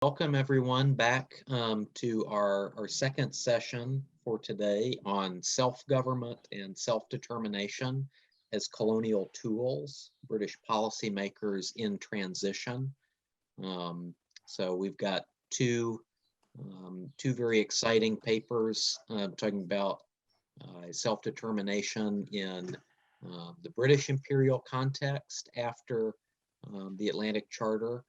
Welcome everyone back to our second session for today on self-government and self-determination as colonial tools, British policymakers in transition. So we've got two very exciting papers talking about self-determination in the British imperial context after the Atlantic Charter.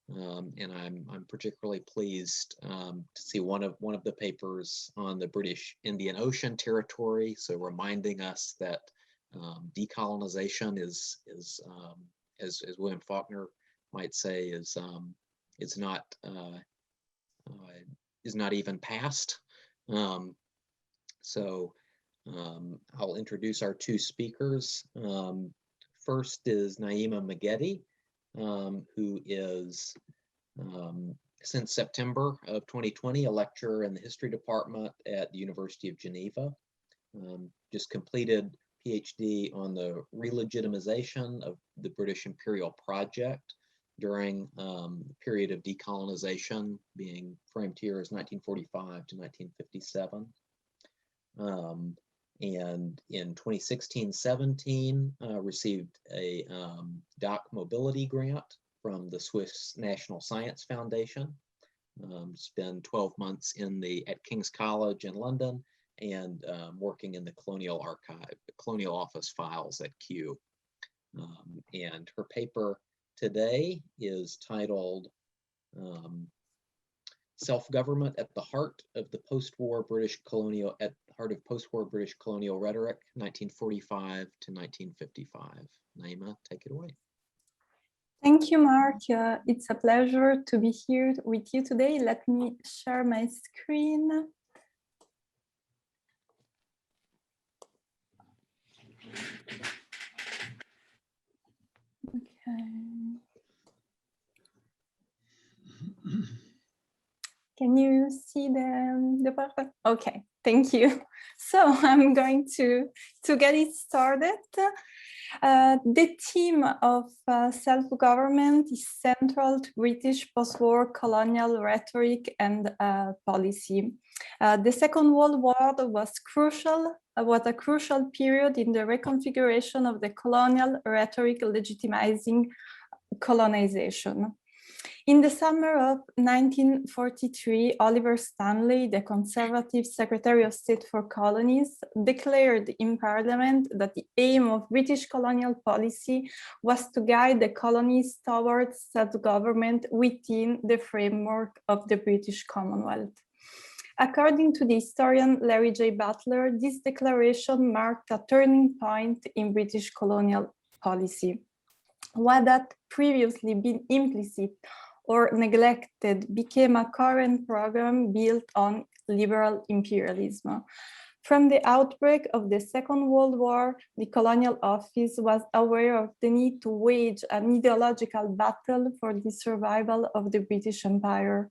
And I'm particularly pleased to see one of the papers on the British Indian Ocean territory. So reminding us that decolonization is as William Faulkner might say, is not even past. So I'll introduce our two speakers. First is Naïma Magetti, who is, since September of 2020, a lecturer in the history department at the University of Geneva. Just completed PhD on the re-legitimization of the British imperial project during the period of decolonization, being framed here as 1945 to 1957. And in 2016-17, received a doc mobility grant from the Swiss National Science Foundation. Spent 12 months at King's College in London and working in the Colonial Archive, the Colonial Office files at Kew. And her paper today is titled Self-Government at the Heart of the Post-War British Colonial Rhetoric, 1945 to 1955. Naïma, take it away. Thank you, Mark. It's a pleasure to be here with you today. Let me share my screen. Okay. Can you see the perfect? Okay, thank you. So I'm going to get it started. The theme of self-government is central to British post-war colonial rhetoric and policy. The Second World War was a crucial period in the reconfiguration of the colonial rhetoric legitimizing colonization. In the summer of 1943, Oliver Stanley, the Conservative Secretary of State for Colonies, declared in Parliament that the aim of British colonial policy was to guide the colonies towards self-government within the framework of the British Commonwealth. According to the historian Larry J. Butler, this declaration marked a turning point in British colonial policy. What had previously been implicit or neglected became a current program built on liberal imperialism. From the outbreak of the Second World War, the Colonial Office was aware of the need to wage an ideological battle for the survival of the British Empire.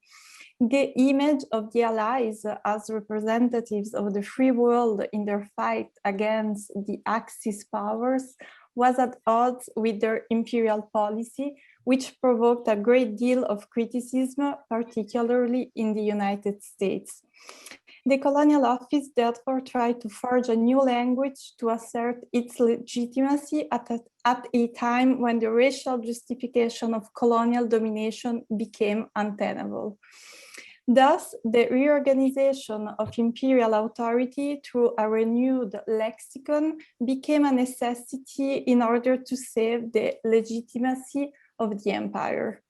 The image of the Allies as representatives of the free world in their fight against the Axis powers was at odds with their imperial policy, which provoked a great deal of criticism, particularly in the United States. The Colonial Office therefore tried to forge a new language to assert its legitimacy at a time when the racial justification of colonial domination became untenable. Thus, the reorganization of imperial authority through a renewed lexicon became a necessity in order to save the legitimacy of the empire.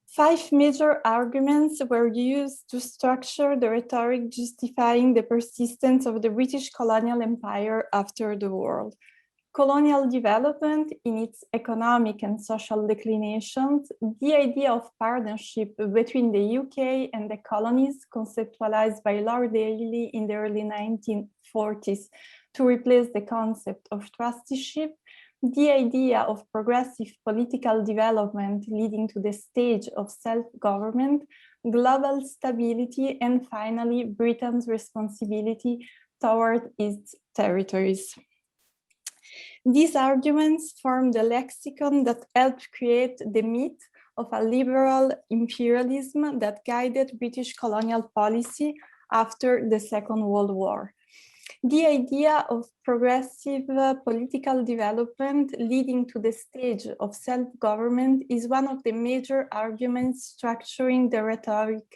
5 major arguments were used to structure the rhetoric justifying the persistence of the British colonial empire after the war. Colonial development in its economic and social declinations, the idea of partnership between the UK and the colonies conceptualized by Lord Daly in the early 1940s to replace the concept of trusteeship, the idea of progressive political development leading to the stage of self-government, global stability, and finally, Britain's responsibility toward its territories. These arguments form the lexicon that helped create the myth of a liberal imperialism that guided British colonial policy after the Second World War. The idea of progressive political development leading to the stage of self-government is one of the major arguments structuring the rhetoric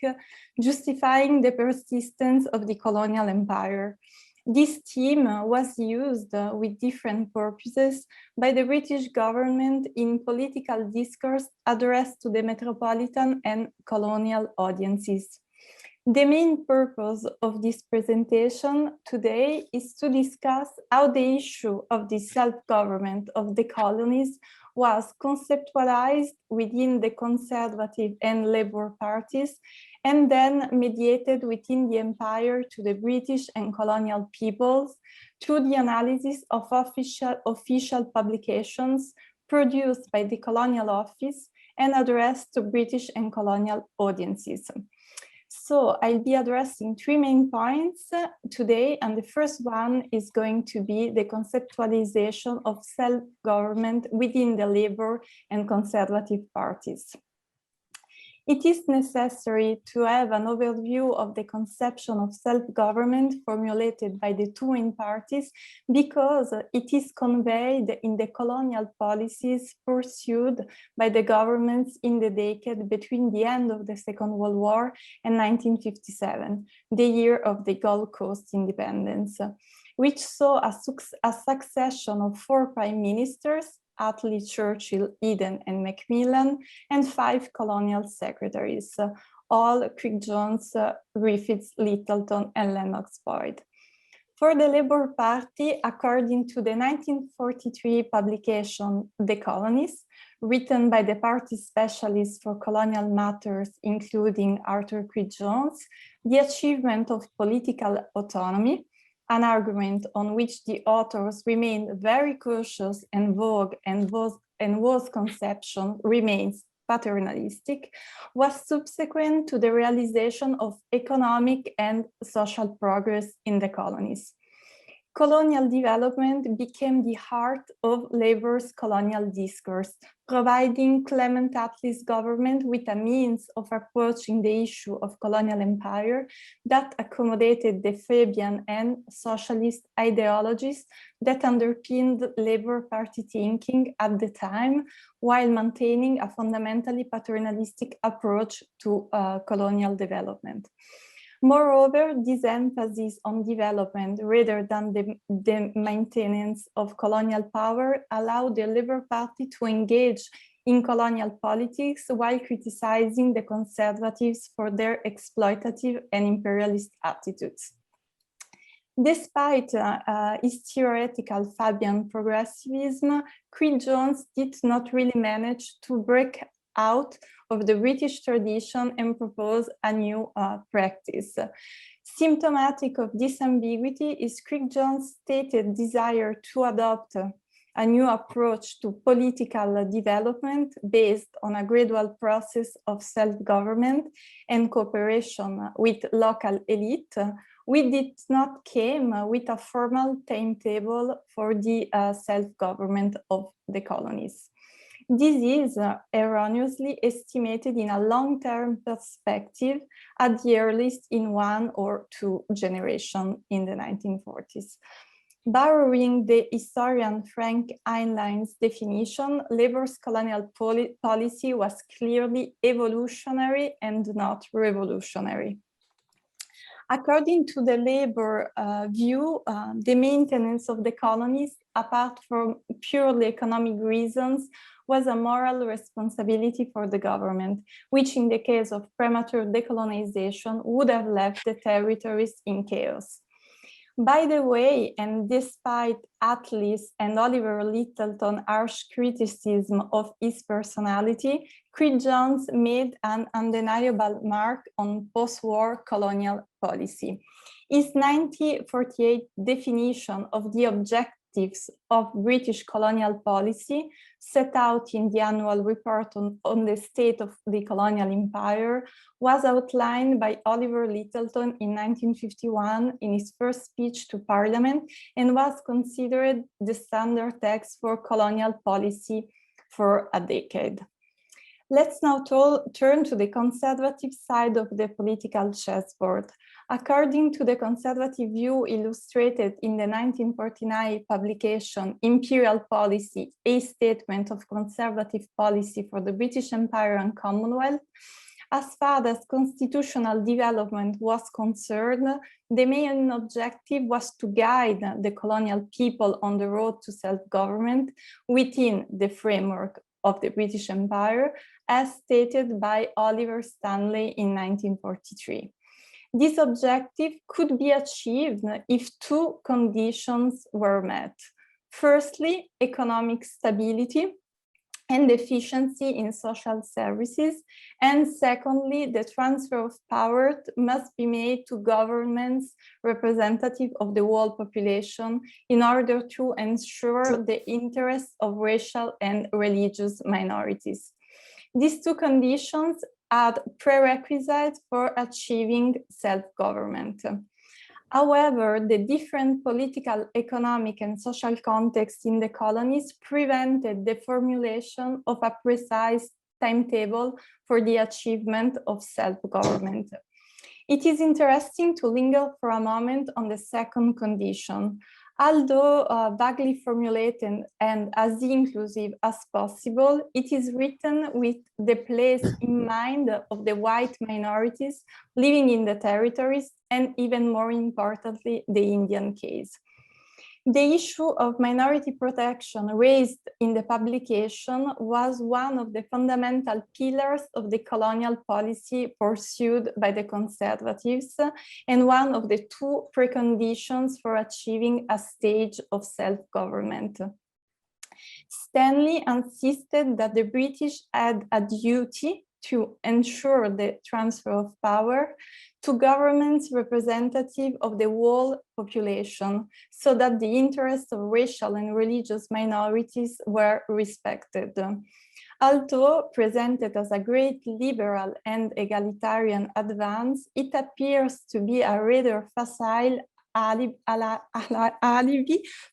justifying the persistence of the colonial empire. This theme was used with different purposes by the British government in political discourse addressed to the metropolitan and colonial audiences. The main purpose of this presentation today is to discuss how the issue of the self-government of the colonies was conceptualized within the conservative and Labour parties and then mediated within the empire to the British and colonial peoples through the analysis of official publications produced by the Colonial Office and addressed to British and colonial audiences. So I'll be addressing three main points today, and the first one is going to be the conceptualization of self-government within the Labour and Conservative parties. It is necessary to have an overview of the conception of self-government formulated by the two main parties because it is conveyed in the colonial policies pursued by the governments in the decade between the end of the Second World War and 1957, the year of the Gold Coast independence, which saw a succession of 4 prime ministers, Attlee, Churchill, Eden, and Macmillan, and 5 colonial secretaries, all Crick Jones, Reeves, Littleton, and Lennox Boyd. For the Labour Party, according to the 1943 publication, The Colonies, written by the party specialists for colonial matters, including Arthur Crick Jones, the achievement of political autonomy, an argument on which the authors remained very cautious and vague and whose conception remains paternalistic, was subsequent to the realization of economic and social progress in the colonies. Colonial development became the heart of Labour's colonial discourse, providing Clement Attlee's government with a means of approaching the issue of colonial empire that accommodated the Fabian and socialist ideologies that underpinned Labour Party thinking at the time, while maintaining a fundamentally paternalistic approach to colonial development. Moreover, this emphasis on development rather than the maintenance of colonial power allowed the Labour Party to engage in colonial politics while criticizing the Conservatives for their exploitative and imperialist attitudes. Despite his theoretical Fabian progressivism, Crick Jones did not really manage to break out of the British tradition and propose a new practice. Symptomatic of this ambiguity is Crick Jones' stated desire to adopt a new approach to political development based on a gradual process of self-government and cooperation with local elite, which did not come with a formal timetable for the self-government of the colonies. This is erroneously estimated in a long-term perspective, at the earliest in 1 or 2 generations in the 1940s. Borrowing the historian Frank Heinlein's definition, Labour's colonial policy was clearly evolutionary and not revolutionary. According to the Labour view, the maintenance of the colonies, apart from purely economic reasons, was a moral responsibility for the government, which in the case of premature decolonization would have left the territories in chaos. By the way, and despite Attlee's and Oliver Littleton's harsh criticism of his personality, Crick Jones made an undeniable mark on post-war colonial policy. His 1948 definition of the objectives of British colonial policy, set out in the annual report on the state of the colonial empire, was outlined by Oliver Littleton in 1951 in his first speech to Parliament and was considered the standard text for colonial policy for a decade. Let's now turn to the conservative side of the political chessboard. According to the conservative view illustrated in the 1949 publication Imperial Policy, a Statement of Conservative Policy for the British Empire and Commonwealth, as far as constitutional development was concerned, the main objective was to guide the colonial people on the road to self-government within the framework of the British Empire, as stated by Oliver Stanley in 1943. This objective could be achieved if two conditions were met. Firstly, economic stability and efficiency in social services, and secondly, the transfer of power must be made to governments representative of the whole population in order to ensure the interests of racial and religious minorities. These two conditions are prerequisites for achieving self-government. However, the different political, economic, and social contexts in the colonies prevented the formulation of a precise timetable for the achievement of self-government. It is interesting to linger for a moment on the second condition. Although vaguely formulated and as inclusive as possible, it is written with the place in mind of the white minorities living in the territories, and even more importantly, the Indian case. The issue of minority protection raised in the publication was one of the fundamental pillars of the colonial policy pursued by the conservatives, and one of the two preconditions for achieving a stage of self-government. Stanley insisted that the British had a duty to ensure the transfer of power to governments representative of the whole population, so that the interests of racial and religious minorities were respected. Although presented as a great liberal and egalitarian advance, it appears to be a rather facile alibi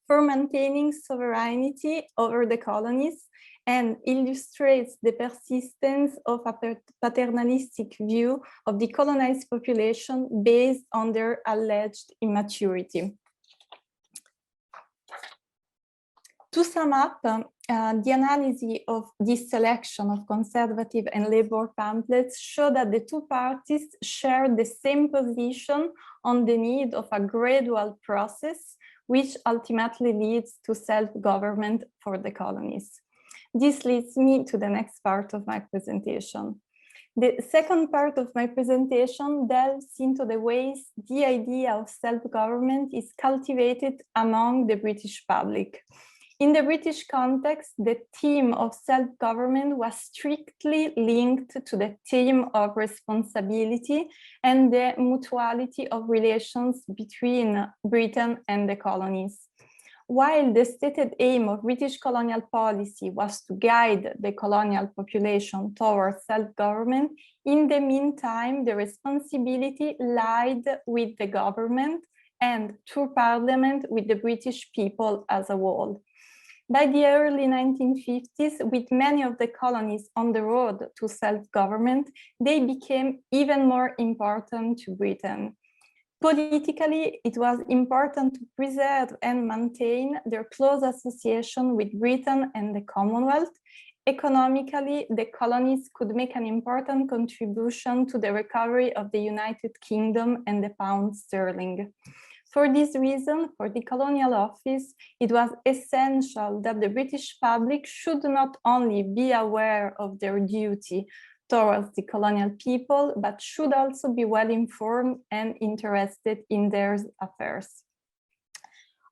for maintaining sovereignty over the colonies, and illustrates the persistence of a paternalistic view of the colonized population based on their alleged immaturity. To sum up, the analysis of this selection of conservative and labor pamphlets show that the two parties share the same position on the need of a gradual process, which ultimately leads to self-government for the colonies. This leads me to the next part of my presentation. The second part of my presentation delves into the ways the idea of self-government is cultivated among the British public. In the British context, the theme of self-government was strictly linked to the theme of responsibility and the mutuality of relations between Britain and the colonies. While the stated aim of British colonial policy was to guide the colonial population towards self-government, in the meantime, the responsibility lied with the government and, through Parliament, with the British people as a whole. By the early 1950s, with many of the colonies on the road to self-government, they became even more important to Britain. Politically, it was important to preserve and maintain their close association with Britain and the Commonwealth. Economically, the colonies could make an important contribution to the recovery of the United Kingdom and the pound sterling. For this reason, for the Colonial Office, it was essential that the British public should not only be aware of their duty towards the colonial people, but should also be well informed and interested in their affairs.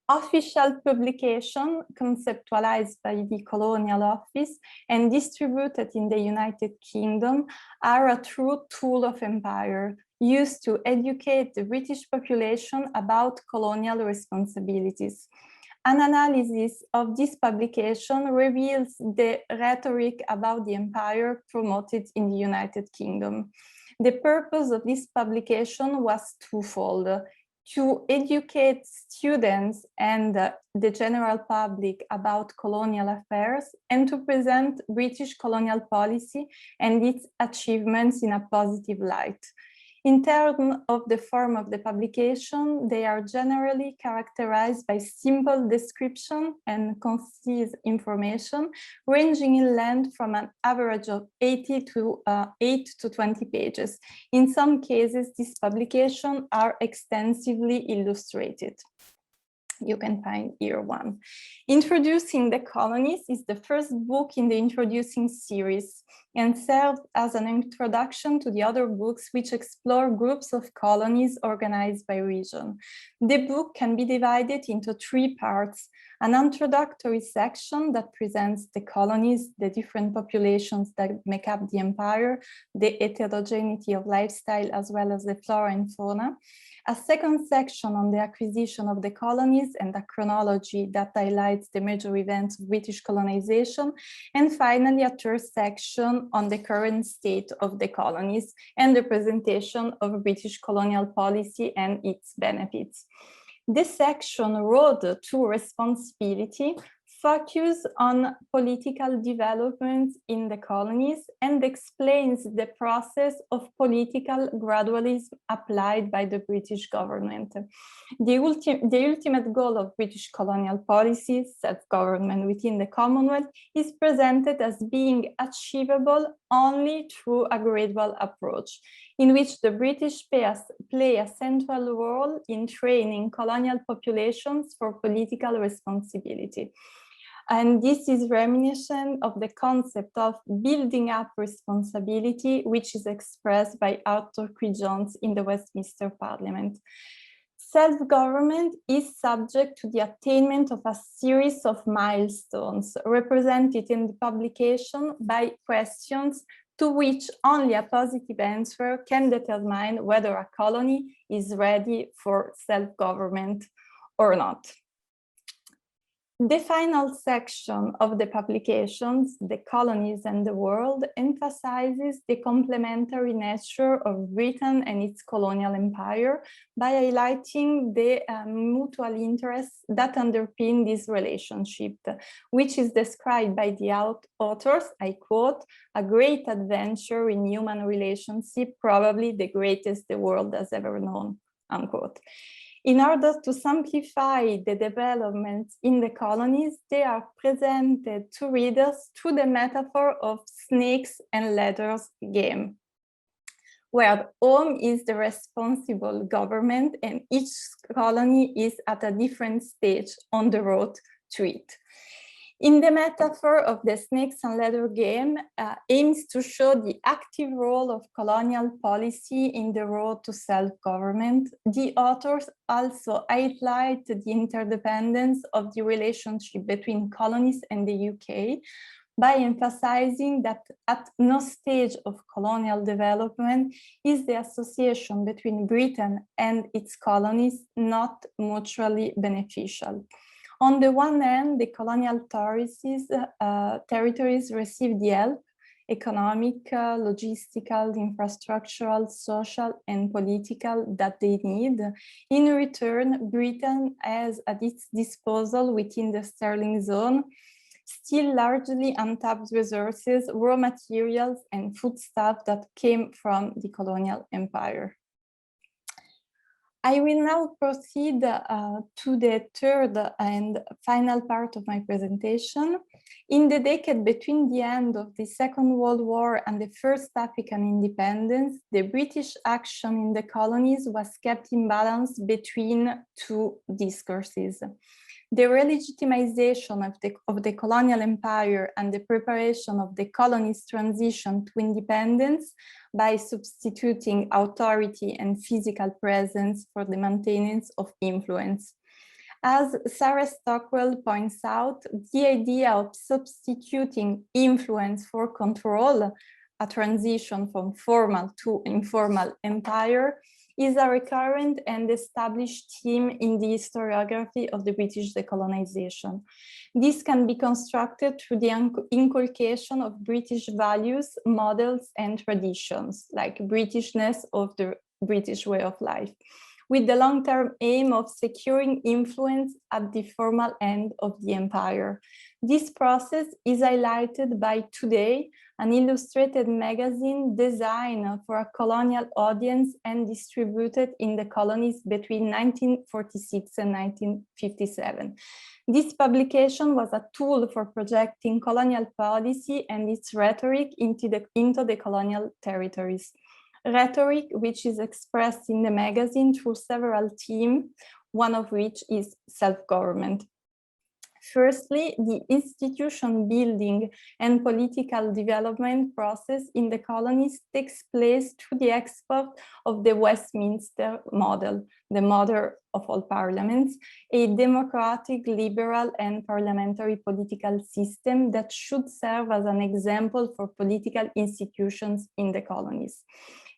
Official publication conceptualized by the Colonial Office and distributed in the United Kingdom are a true tool of empire, used to educate the British population about colonial responsibilities. An analysis of this publication reveals the rhetoric about the empire promoted in the United Kingdom. The purpose of this publication was twofold: to educate students and the general public about colonial affairs and to present British colonial policy and its achievements in a positive light. In terms of the form of the publication, they are generally characterized by simple description and concise information, ranging in length from an average of 8 to 20 pages. In some cases, these publications are extensively illustrated. You can find here one. Introducing the Colonies is the first book in the Introducing series and serves as an introduction to the other books which explore groups of colonies organized by region. The book can be divided into 3 parts: an introductory section that presents the colonies, the different populations that make up the empire, the heterogeneity of lifestyle, as well as the flora and fauna. A second section on the acquisition of the colonies and a chronology that highlights the major events of British colonization. And finally, a third section on the current state of the colonies and the presentation of British colonial policy and its benefits. This section, Road to Responsibility, focuses on political developments in the colonies and explains the process of political gradualism applied by the British government. The ultimate goal of British colonial policy, self-government within the Commonwealth, is presented as being achievable only through a gradual approach, in which the British play a central role in training colonial populations for political responsibility. And this is reminiscent of the concept of building up responsibility, which is expressed by Arthur Queen Jones in the Westminster Parliament. Self-government is subject to the attainment of a series of milestones represented in the publication by questions to which only a positive answer can determine whether a colony is ready for self-government or not. The final section of the publications, The Colonies and the World, emphasizes the complementary nature of Britain and its colonial empire by highlighting the mutual interests that underpin this relationship, which is described by the authors, I quote, "a great adventure in human relationship, probably the greatest the world has ever known," unquote. In order to simplify the developments in the colonies, they are presented to readers through the metaphor of snakes and ladders game, where home is the responsible government and each colony is at a different stage on the road to it. In the metaphor of the snakes and ladder game, aims to show the active role of colonial policy in the road to self-government. The authors also highlight the interdependence of the relationship between colonies and the UK by emphasizing that at no stage of colonial development is the association between Britain and its colonies not mutually beneficial. On the one hand, the colonial territories receive the help, economic, logistical, infrastructural, social, and political that they need. In return, Britain has at its disposal within the Sterling Zone still largely untapped resources, raw materials, and foodstuff that came from the colonial empire. I will now proceed to the third and final part of my presentation. In the decade between the end of the Second World War and the first African independence, the British action in the colonies was kept in balance between two discourses. The relegitimization of the colonial empire and the preparation of the colonies' transition to independence by substituting authority and physical presence for the maintenance of influence. As Sarah Stockwell points out, the idea of substituting influence for control, a transition from formal to informal empire, is a recurrent and established theme in the historiography of the British decolonization. This can be constructed through the inculcation of British values, models, and traditions, like Britishness of the British way of life, with the long-term aim of securing influence at the formal end of the empire. This process is highlighted by Today, an illustrated magazine designed for a colonial audience and distributed in the colonies between 1946 and 1957. This publication was a tool for projecting colonial policy and its rhetoric into the colonial territories. Rhetoric, which is expressed in the magazine through several themes, one of which is self-government. Firstly, the institution building and political development process in the colonies takes place through the export of the Westminster model, the mother of all parliaments, a democratic, liberal, and parliamentary political system that should serve as an example for political institutions in the colonies.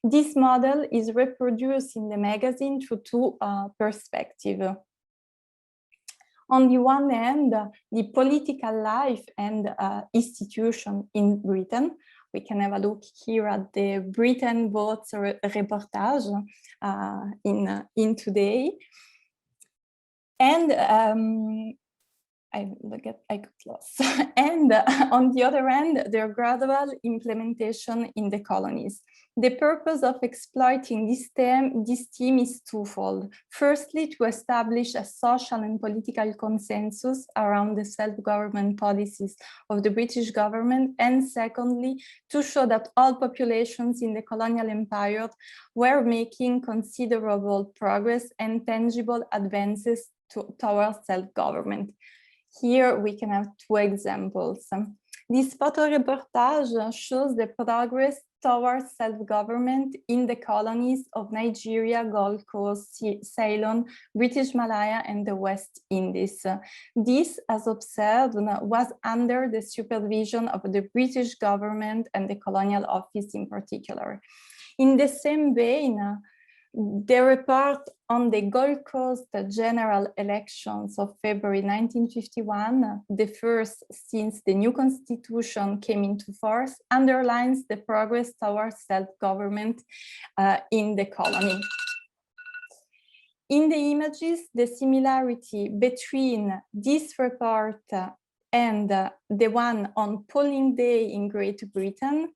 This model is reproduced in the magazine through two perspectives. On the one hand, the political life and institution in Britain. We can have a look here at the Britain Votes reportage in Today. And I got lost. And on the other hand, their gradual implementation in the colonies. The purpose of exploiting this theme is twofold. Firstly, to establish a social and political consensus around the self-government policies of the British government, and secondly, to show that all populations in the colonial empire were making considerable progress and tangible advances towards self-government. Here we can have two examples. This photo reportage shows the progress towards self-government in the colonies of Nigeria, Gold Coast, Ceylon, British Malaya, and the West Indies. This, as observed, was under the supervision of the British government and the Colonial Office in particular. In the same vein, the report on the Gold Coast general elections of February 1951, the first since the new constitution came into force, underlines the progress towards self-government in the colony. In the images, the similarity between this report and the one on polling day in Great Britain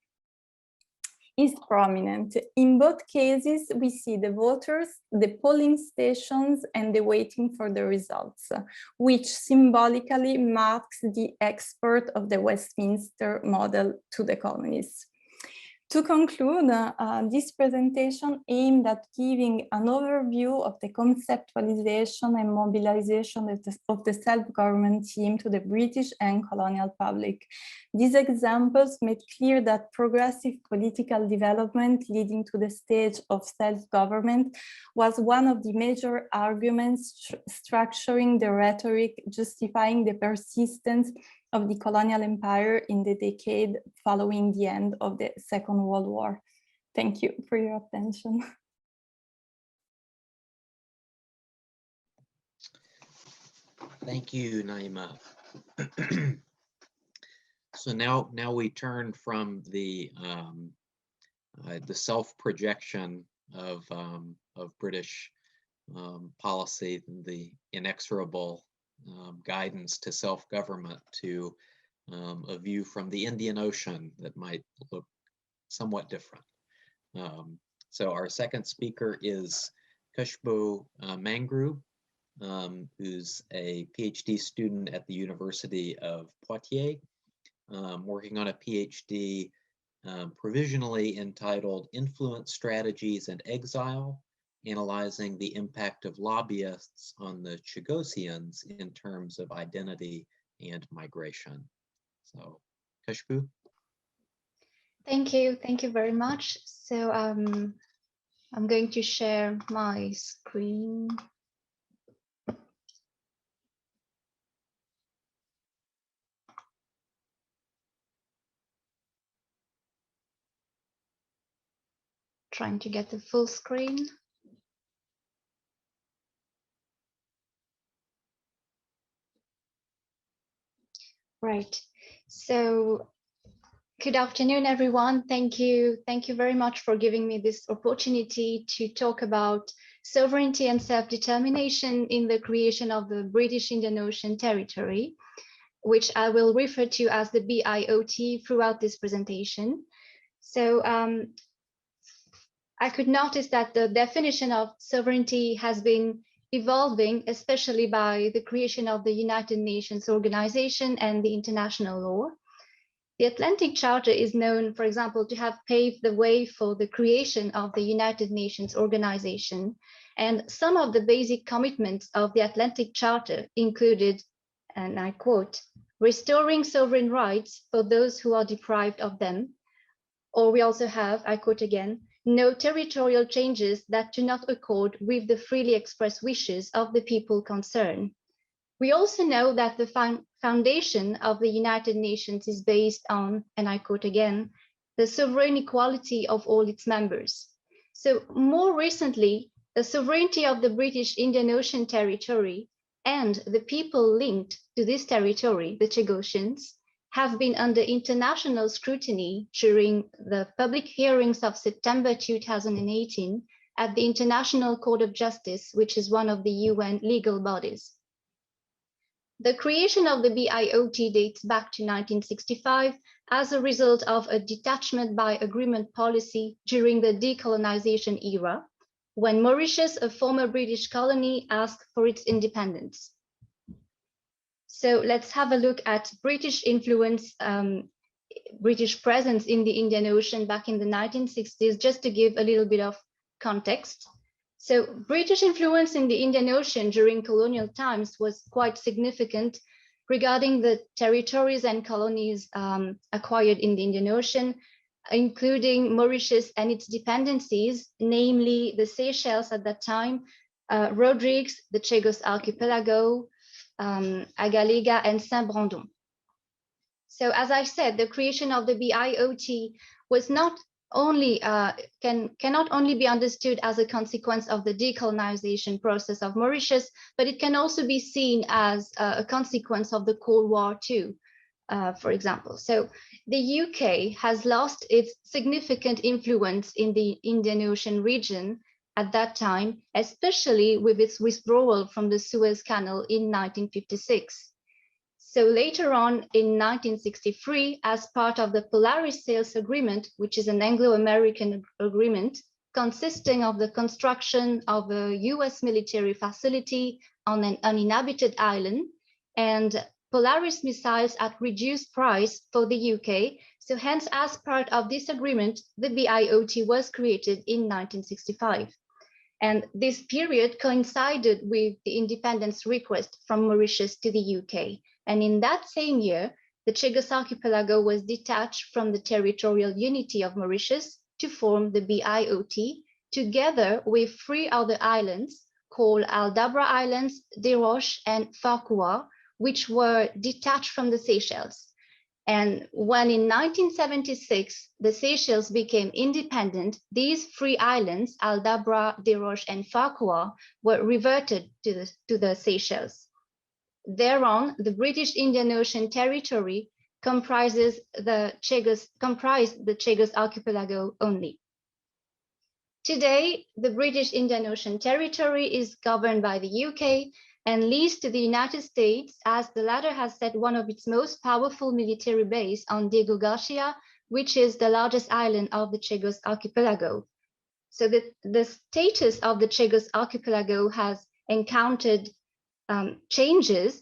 is prominent. In both cases, we see the voters, the polling stations, and the waiting for the results, which symbolically marks the export of the Westminster model to the colonies. To conclude, this presentation aimed at giving an overview of the conceptualization and mobilization of the self-government theme to the British and colonial public. These examples made clear that progressive political development leading to the stage of self-government was one of the major arguments structuring the rhetoric justifying the persistence of the colonial empire in the decade following the end of the Second World War. Thank you for your attention. Thank you, Naïma. So now we turn from the self-projection of British policy, the inexorable guidance to self-government, to a view from the Indian Ocean that might look somewhat different. So our second speaker is Kushboo Mangroo, who's a PhD student at the University of Poitiers, working on a PhD provisionally entitled Influence Strategies and Exile, analyzing the impact of lobbyists on the Chagossians in terms of identity and migration. So, Kushboo. Thank you very much. So I'm going to share my screen. Trying to get the full screen. Right, so Good afternoon, everyone. Thank you. Thank you very much for giving me this opportunity to talk about sovereignty and self-determination in the creation of the British Indian Ocean Territory, which I will refer to as the BIOT throughout this presentation. So I could notice that the definition of sovereignty has been evolving, especially by the creation of the United Nations Organization and the international law. The Atlantic Charter is known, for example, to have paved the way for the creation of the United Nations Organization. And some of the basic commitments of the Atlantic Charter included, and I quote, restoring sovereign rights for those who are deprived of them. Or we also have, I quote again, no territorial changes that do not accord with the freely expressed wishes of the people concerned. We also know that the foundation of the United Nations is based on, and I quote again, the sovereign equality of all its members. So more recently, the sovereignty of the British Indian Ocean Territory and the people linked to this territory, the Chagossians, have been under international scrutiny during the public hearings of September 2018 at the International Court of Justice, which is one of the UN legal bodies. The creation of the BIOT dates back to 1965 as a result of a detachment by agreement policy during the decolonization era, when Mauritius, a former British colony, asked for its independence. So let's have a look at British influence, British presence in the Indian Ocean back in the 1960s, just to give a little bit of context. So British influence in the Indian Ocean during colonial times was quite significant regarding the territories and colonies acquired in the Indian Ocean, including Mauritius and its dependencies, namely the Seychelles at that time, Rodrigues, the Chagos Archipelago, Agalega, and Saint-Brandon. So as I said, the creation of the BIOT was not only cannot only be understood as a consequence of the decolonization process of Mauritius, but it can also be seen as a consequence of the Cold War too, for example. So the UK has lost its significant influence in the Indian Ocean region at that time, especially with its withdrawal from the Suez Canal in 1956. So later on in 1963, as part of the Polaris Sales Agreement, which is an Anglo-American agreement consisting of the construction of a US military facility on an uninhabited island and Polaris missiles at reduced price for the UK. So hence, as part of this agreement, the BIOT was created in 1965. And this period coincided with the independence request from Mauritius to the UK. And in that same year, the Chagos Archipelago was detached from the territorial unity of Mauritius to form the BIOT, together with 3 other islands called Aldabra Islands, Desroches, and Farquhar, which were detached from the Seychelles. And when in 1976, the Seychelles became independent, these 3 islands, Aldabra, Desroches, and Farquhar, were reverted to the Seychelles. Thereon, the British Indian Ocean Territory comprised the Chagos Archipelago only. Today, the British Indian Ocean Territory is governed by the UK and leased to the United States, as the latter has set one of its most powerful military bases on Diego Garcia, which is the largest island of the Chagos Archipelago. So the status of the Chagos Archipelago has encountered changes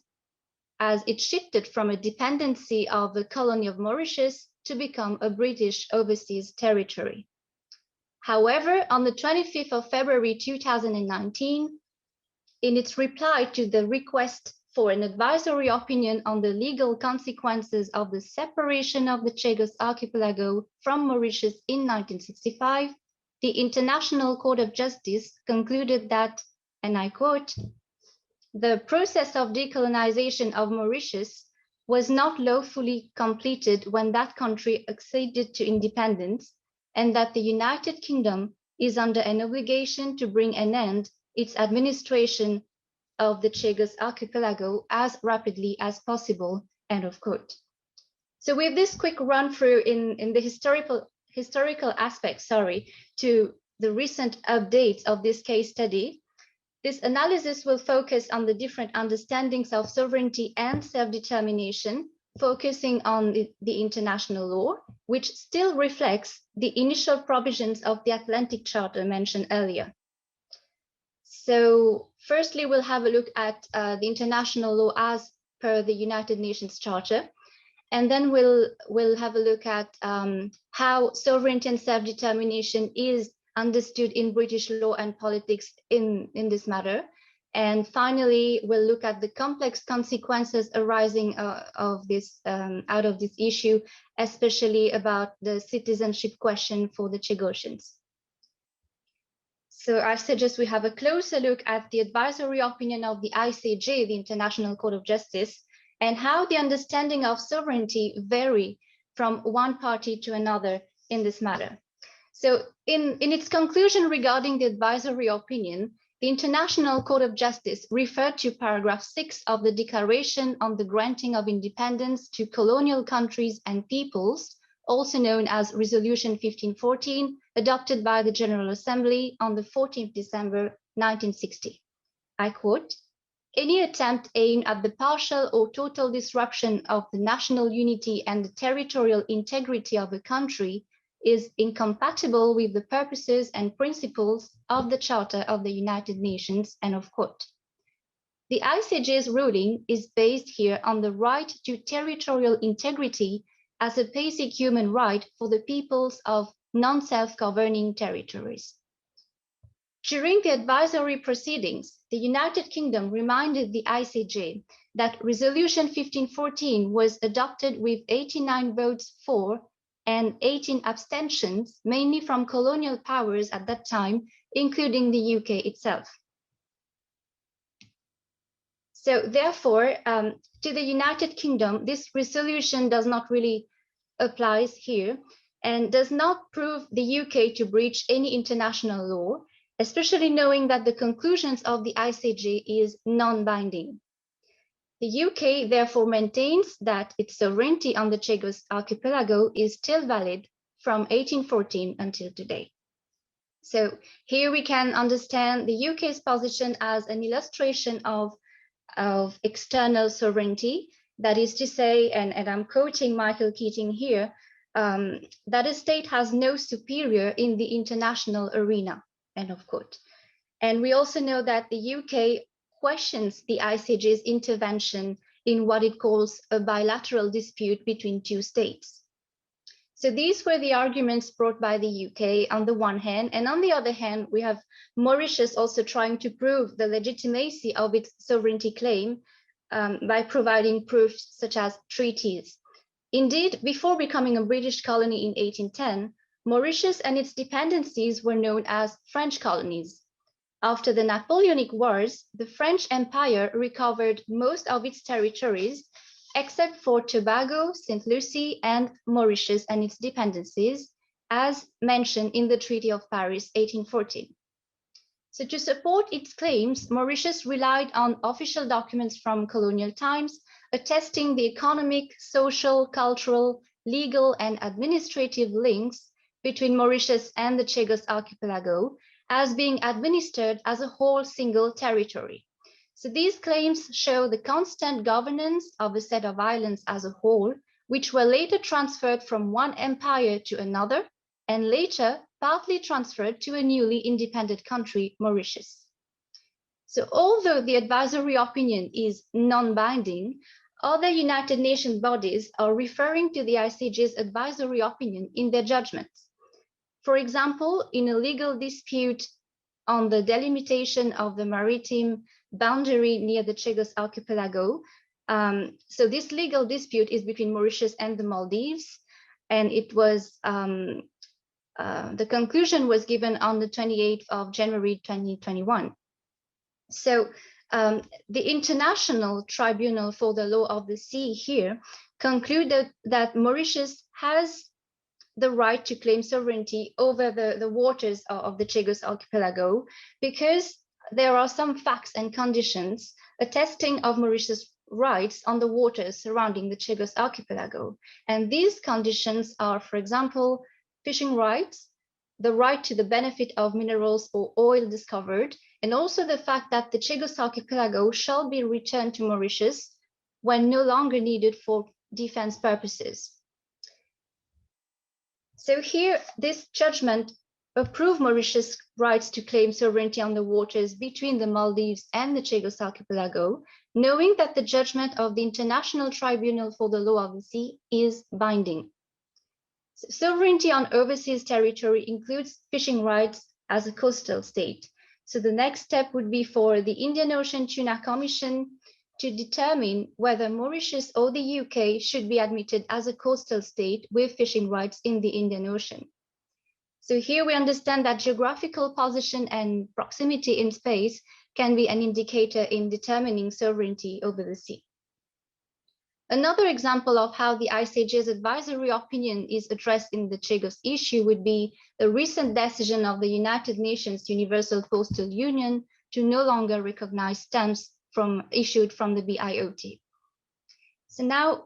as it shifted from a dependency of the colony of Mauritius to become a British overseas territory. However, on the 25th of February 2019, in its reply to the request for an advisory opinion on the legal consequences of the separation of the Chagos Archipelago from Mauritius in 1965, the International Court of Justice concluded that, and I quote, the process of decolonization of Mauritius was not lawfully completed when that country acceded to independence, and that the United Kingdom is under an obligation to bring an end its administration of the Chagos Archipelago as rapidly as possible, end of quote. So with this quick run through in the historical aspects, to the recent updates of this case study, this analysis will focus on the different understandings of sovereignty and self-determination, focusing on the international law, which still reflects the initial provisions of the Atlantic Charter mentioned earlier. So firstly, we'll have a look at the international law as per the United Nations Charter, and then we'll have a look at how sovereignty and self-determination is understood in British law and politics in this matter. And finally, we'll look at the complex consequences arising of this, out of this issue, especially about the citizenship question for the Chagossians. So I suggest we have a closer look at the advisory opinion of the ICJ, the International Court of Justice, and how the understanding of sovereignty vary from one party to another in this matter. So in its conclusion regarding the advisory opinion, the International Court of Justice referred to paragraph 6 of the Declaration on the Granting of Independence to Colonial Countries and Peoples, also known as Resolution 1514, adopted by the General Assembly on the 14th December 1960. I quote, "Any attempt aimed at the partial or total disruption of the national unity and the territorial integrity of a country is incompatible with the purposes and principles of the Charter of the United Nations," end of quote. The ICJ's ruling is based here on the right to territorial integrity as a basic human right for the peoples of non-self-governing territories. During the advisory proceedings, the United Kingdom reminded the ICJ that Resolution 1514 was adopted with 89 votes for and 18 abstentions, mainly from colonial powers at that time, including the UK itself. So therefore, to the United Kingdom, this resolution does not really apply here and does not prove the UK to breach any international law, especially knowing that the conclusions of the ICJ is non-binding. The UK therefore maintains that its sovereignty on the Chagos Archipelago is still valid from 1814 until today. So here we can understand the UK's position as an illustration of external sovereignty. That is to say, and I'm quoting Michael Keating here, that a state has no superior in the international arena, end of quote. And we also know that the UK questions the ICJ's intervention in what it calls a bilateral dispute between two states. So these were the arguments brought by the UK on the one hand, and on the other hand, we have Mauritius also trying to prove the legitimacy of its sovereignty claim by providing proofs such as treaties. Indeed, before becoming a British colony in 1810, Mauritius and its dependencies were known as French colonies. After the Napoleonic Wars, the French Empire recovered most of its territories, except for Tobago, St. Lucie, and Mauritius and its dependencies, as mentioned in the Treaty of Paris, 1814. So to support its claims, Mauritius relied on official documents from colonial times, attesting the economic, social, cultural, legal, and administrative links between Mauritius and the Chagos Archipelago, as being administered as a whole single territory. So these claims show the constant governance of a set of islands as a whole, which were later transferred from one empire to another, and later partly transferred to a newly independent country, Mauritius. So although the advisory opinion is non-binding, other United Nations bodies are referring to the ICJ's advisory opinion in their judgments. For example, in a legal dispute on the delimitation of the maritime boundary near the Chagos Archipelago. So this legal dispute is between Mauritius and the Maldives, and it was, the conclusion was given on the 28th of January 2021. So the International Tribunal for the Law of the Sea here concluded that Mauritius has the right to claim sovereignty over the waters of the Chagos Archipelago, because there are some facts and conditions attesting of Mauritius' rights on the waters surrounding the Chagos Archipelago. And these conditions are, for example, fishing rights, the right to the benefit of minerals or oil discovered, and also the fact that the Chagos Archipelago shall be returned to Mauritius when no longer needed for defense purposes. So here, this judgment approved Mauritius' rights to claim sovereignty on the waters between the Maldives and the Chagos Archipelago, knowing that the judgment of the International Tribunal for the Law of the Sea is binding. So sovereignty on overseas territory includes fishing rights as a coastal state. So the next step would be for the Indian Ocean Tuna Commission to determine whether Mauritius or the UK should be admitted as a coastal state with fishing rights in the Indian Ocean. So here we understand that geographical position and proximity in space can be an indicator in determining sovereignty over the sea. Another example of how the ICJ's advisory opinion is addressed in the Chagos issue would be the recent decision of the United Nations Universal Postal Union to no longer recognize stamps issued from the BIOT. So now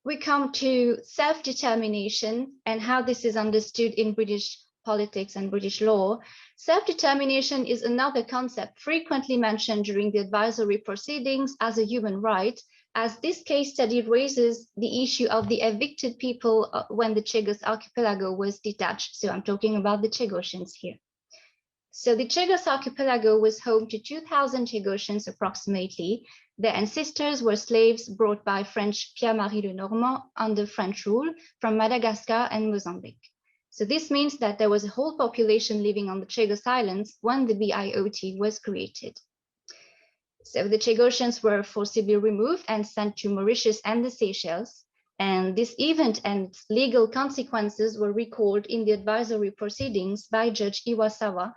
we come to self-determination and how this is understood in British politics and British law. Self-determination is another concept frequently mentioned during the advisory proceedings as a human right, as this case study raises the issue of the evicted people when the Chagos Archipelago was detached. So I'm talking about the Chagossians here. So the Chagos Archipelago was home to 2,000 Chagossians approximately. Their ancestors were slaves brought by French Pierre-Marie Le Normand under French rule from Madagascar and Mozambique. So this means that there was a whole population living on the Chagos Islands when the BIOT was created. So the Chagossians were forcibly removed and sent to Mauritius and the Seychelles. And this event and its legal consequences were recalled in the advisory proceedings by Judge Iwasawa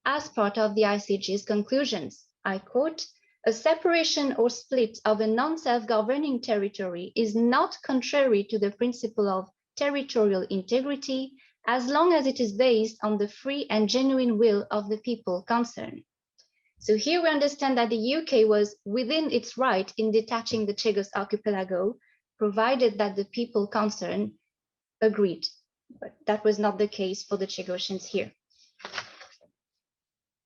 as part of the ICJ's conclusions. I quote, "A separation or split of a non-self-governing territory is not contrary to the principle of territorial integrity as long as it is based on the free and genuine will of the people concerned." So here we understand that the UK was within its right in detaching the Chagos Archipelago, provided that the people concerned agreed. But that was not the case for the Chagossians here.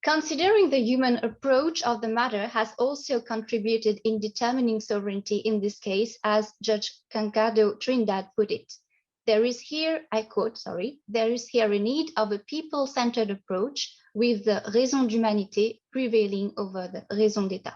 Considering the human approach of the matter has also contributed in determining sovereignty in this case, as Judge Cancado Trindade put it. There is here, I quote, there is here a need of a people-centered approach with the raison d'humanité prevailing over the raison d'État.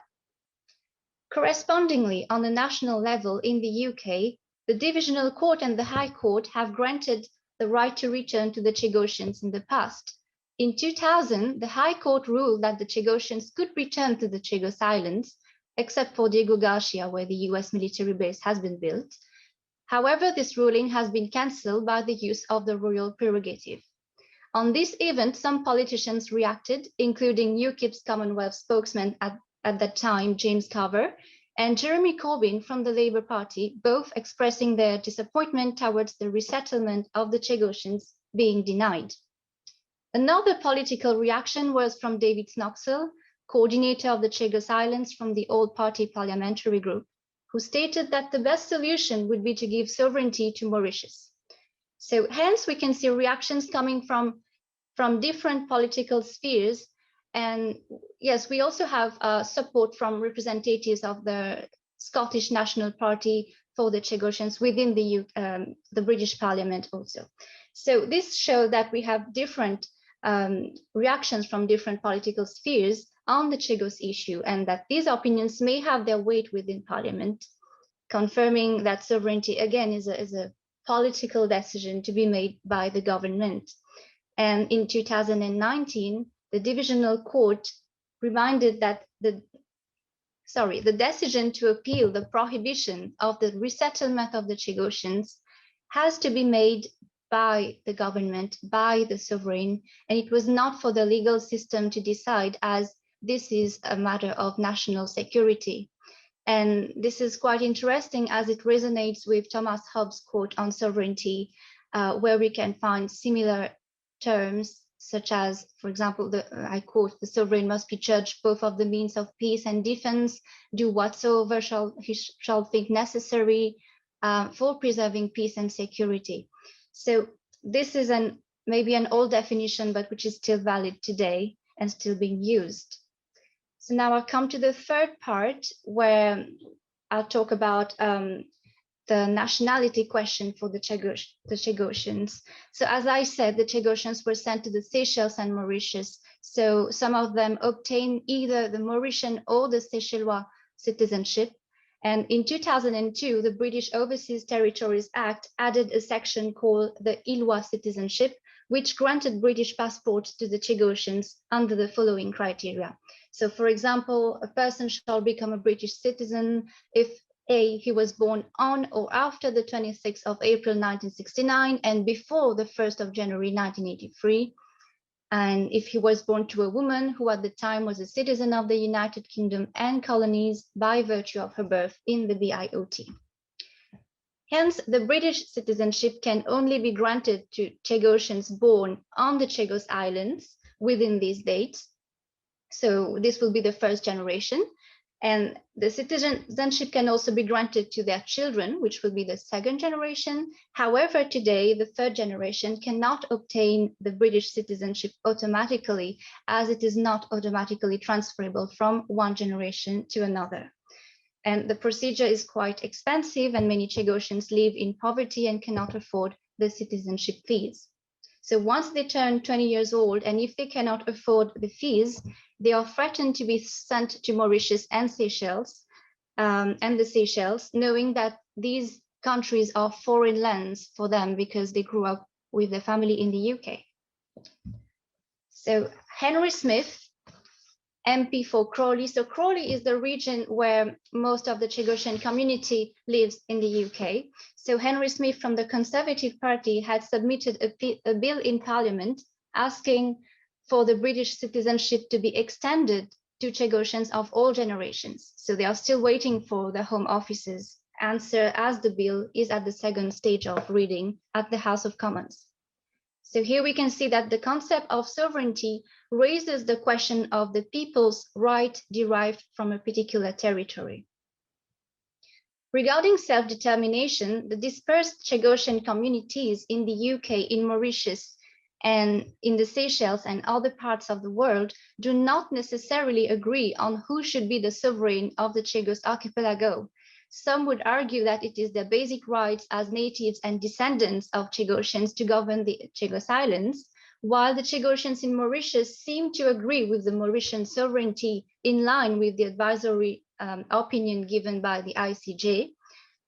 Correspondingly, on the national level in the UK, the Divisional Court and the High Court have granted the right to return to the Chagossians in the past. In 2000, the High Court ruled that the Chagossians could return to the Chagos Islands, except for Diego Garcia, where the US military base has been built. However, this ruling has been cancelled by the use of the royal prerogative. On this event, some politicians reacted, including UKIP's Commonwealth spokesman at that time, James Carver, and Jeremy Corbyn from the Labour Party, both expressing their disappointment towards the resettlement of the Chagossians being denied. Another political reaction was from David Snoxall, coordinator of the Chagos Islands from the All Party Parliamentary Group, who stated that the best solution would be to give sovereignty to Mauritius. So hence we can see reactions coming from different political spheres. And yes, we also have support from representatives of the Scottish National Party for the Chagossians within the British Parliament also. So this shows that we have different reactions from different political spheres on the Chagos issue, and that these opinions may have their weight within Parliament, confirming that sovereignty again is a political decision to be made by the government. And in 2019, the Divisional Court reminded that the decision to appeal the prohibition of the resettlement of the Chagossians has to be made by the government, by the sovereign, and it was not for the legal system to decide, as this is a matter of national security. And this is quite interesting as it resonates with Thomas Hobbes' quote on sovereignty, where we can find similar terms such as, for example, I quote, "The sovereign must be judged both of the means of peace and defense, do whatsoever he shall think necessary for preserving peace and security." So this is maybe an old definition, but which is still valid today and still being used. So now I'll come to the third part, where I'll talk about the nationality question for the Chagossians. So as I said, the Chagossians were sent to the Seychelles and Mauritius. So some of them obtained either the Mauritian or the Seychellois citizenship. And in 2002, the British Overseas Territories Act added a section called the Ilois citizenship, which granted British passports to the Chagossians under the following criteria. So for example, a person shall become a British citizen if A, he was born on or after the 26th of April 1969 and before the 1st of January 1983. And if he was born to a woman who at the time was a citizen of the United Kingdom and colonies by virtue of her birth in the BIOT. Hence, the British citizenship can only be granted to Chagossians born on the Chagos Islands within these dates. So this will be the first generation. And the citizenship can also be granted to their children, which will be the second generation. However, today, the third generation cannot obtain the British citizenship automatically, as it is not automatically transferable from one generation to another. And the procedure is quite expensive, and many Chagossians live in poverty and cannot afford the citizenship fees. So once they turn 20 years old, and if they cannot afford the fees, they are threatened to be sent to Mauritius and Seychelles, knowing that these countries are foreign lands for them because they grew up with their family in the UK. So Henry Smith, MP for Crawley. So Crawley is the region where most of the Chagossian community lives in the UK. So Henry Smith from the Conservative Party had submitted a bill in Parliament asking for the British citizenship to be extended to Chagossians of all generations. So they are still waiting for the Home Office's answer, as the bill is at the second stage of reading at the House of Commons. So here we can see that the concept of sovereignty raises the question of the people's right derived from a particular territory. Regarding self-determination, the dispersed Chagossian communities in the UK, in Mauritius, and in the Seychelles and other parts of the world do not necessarily agree on who should be the sovereign of the Chagos Archipelago. Some would argue that it is their basic rights as natives and descendants of Chagossians to govern the Chagos Islands, while the Chagossians in Mauritius seem to agree with the Mauritian sovereignty in line with the advisory opinion given by the ICJ.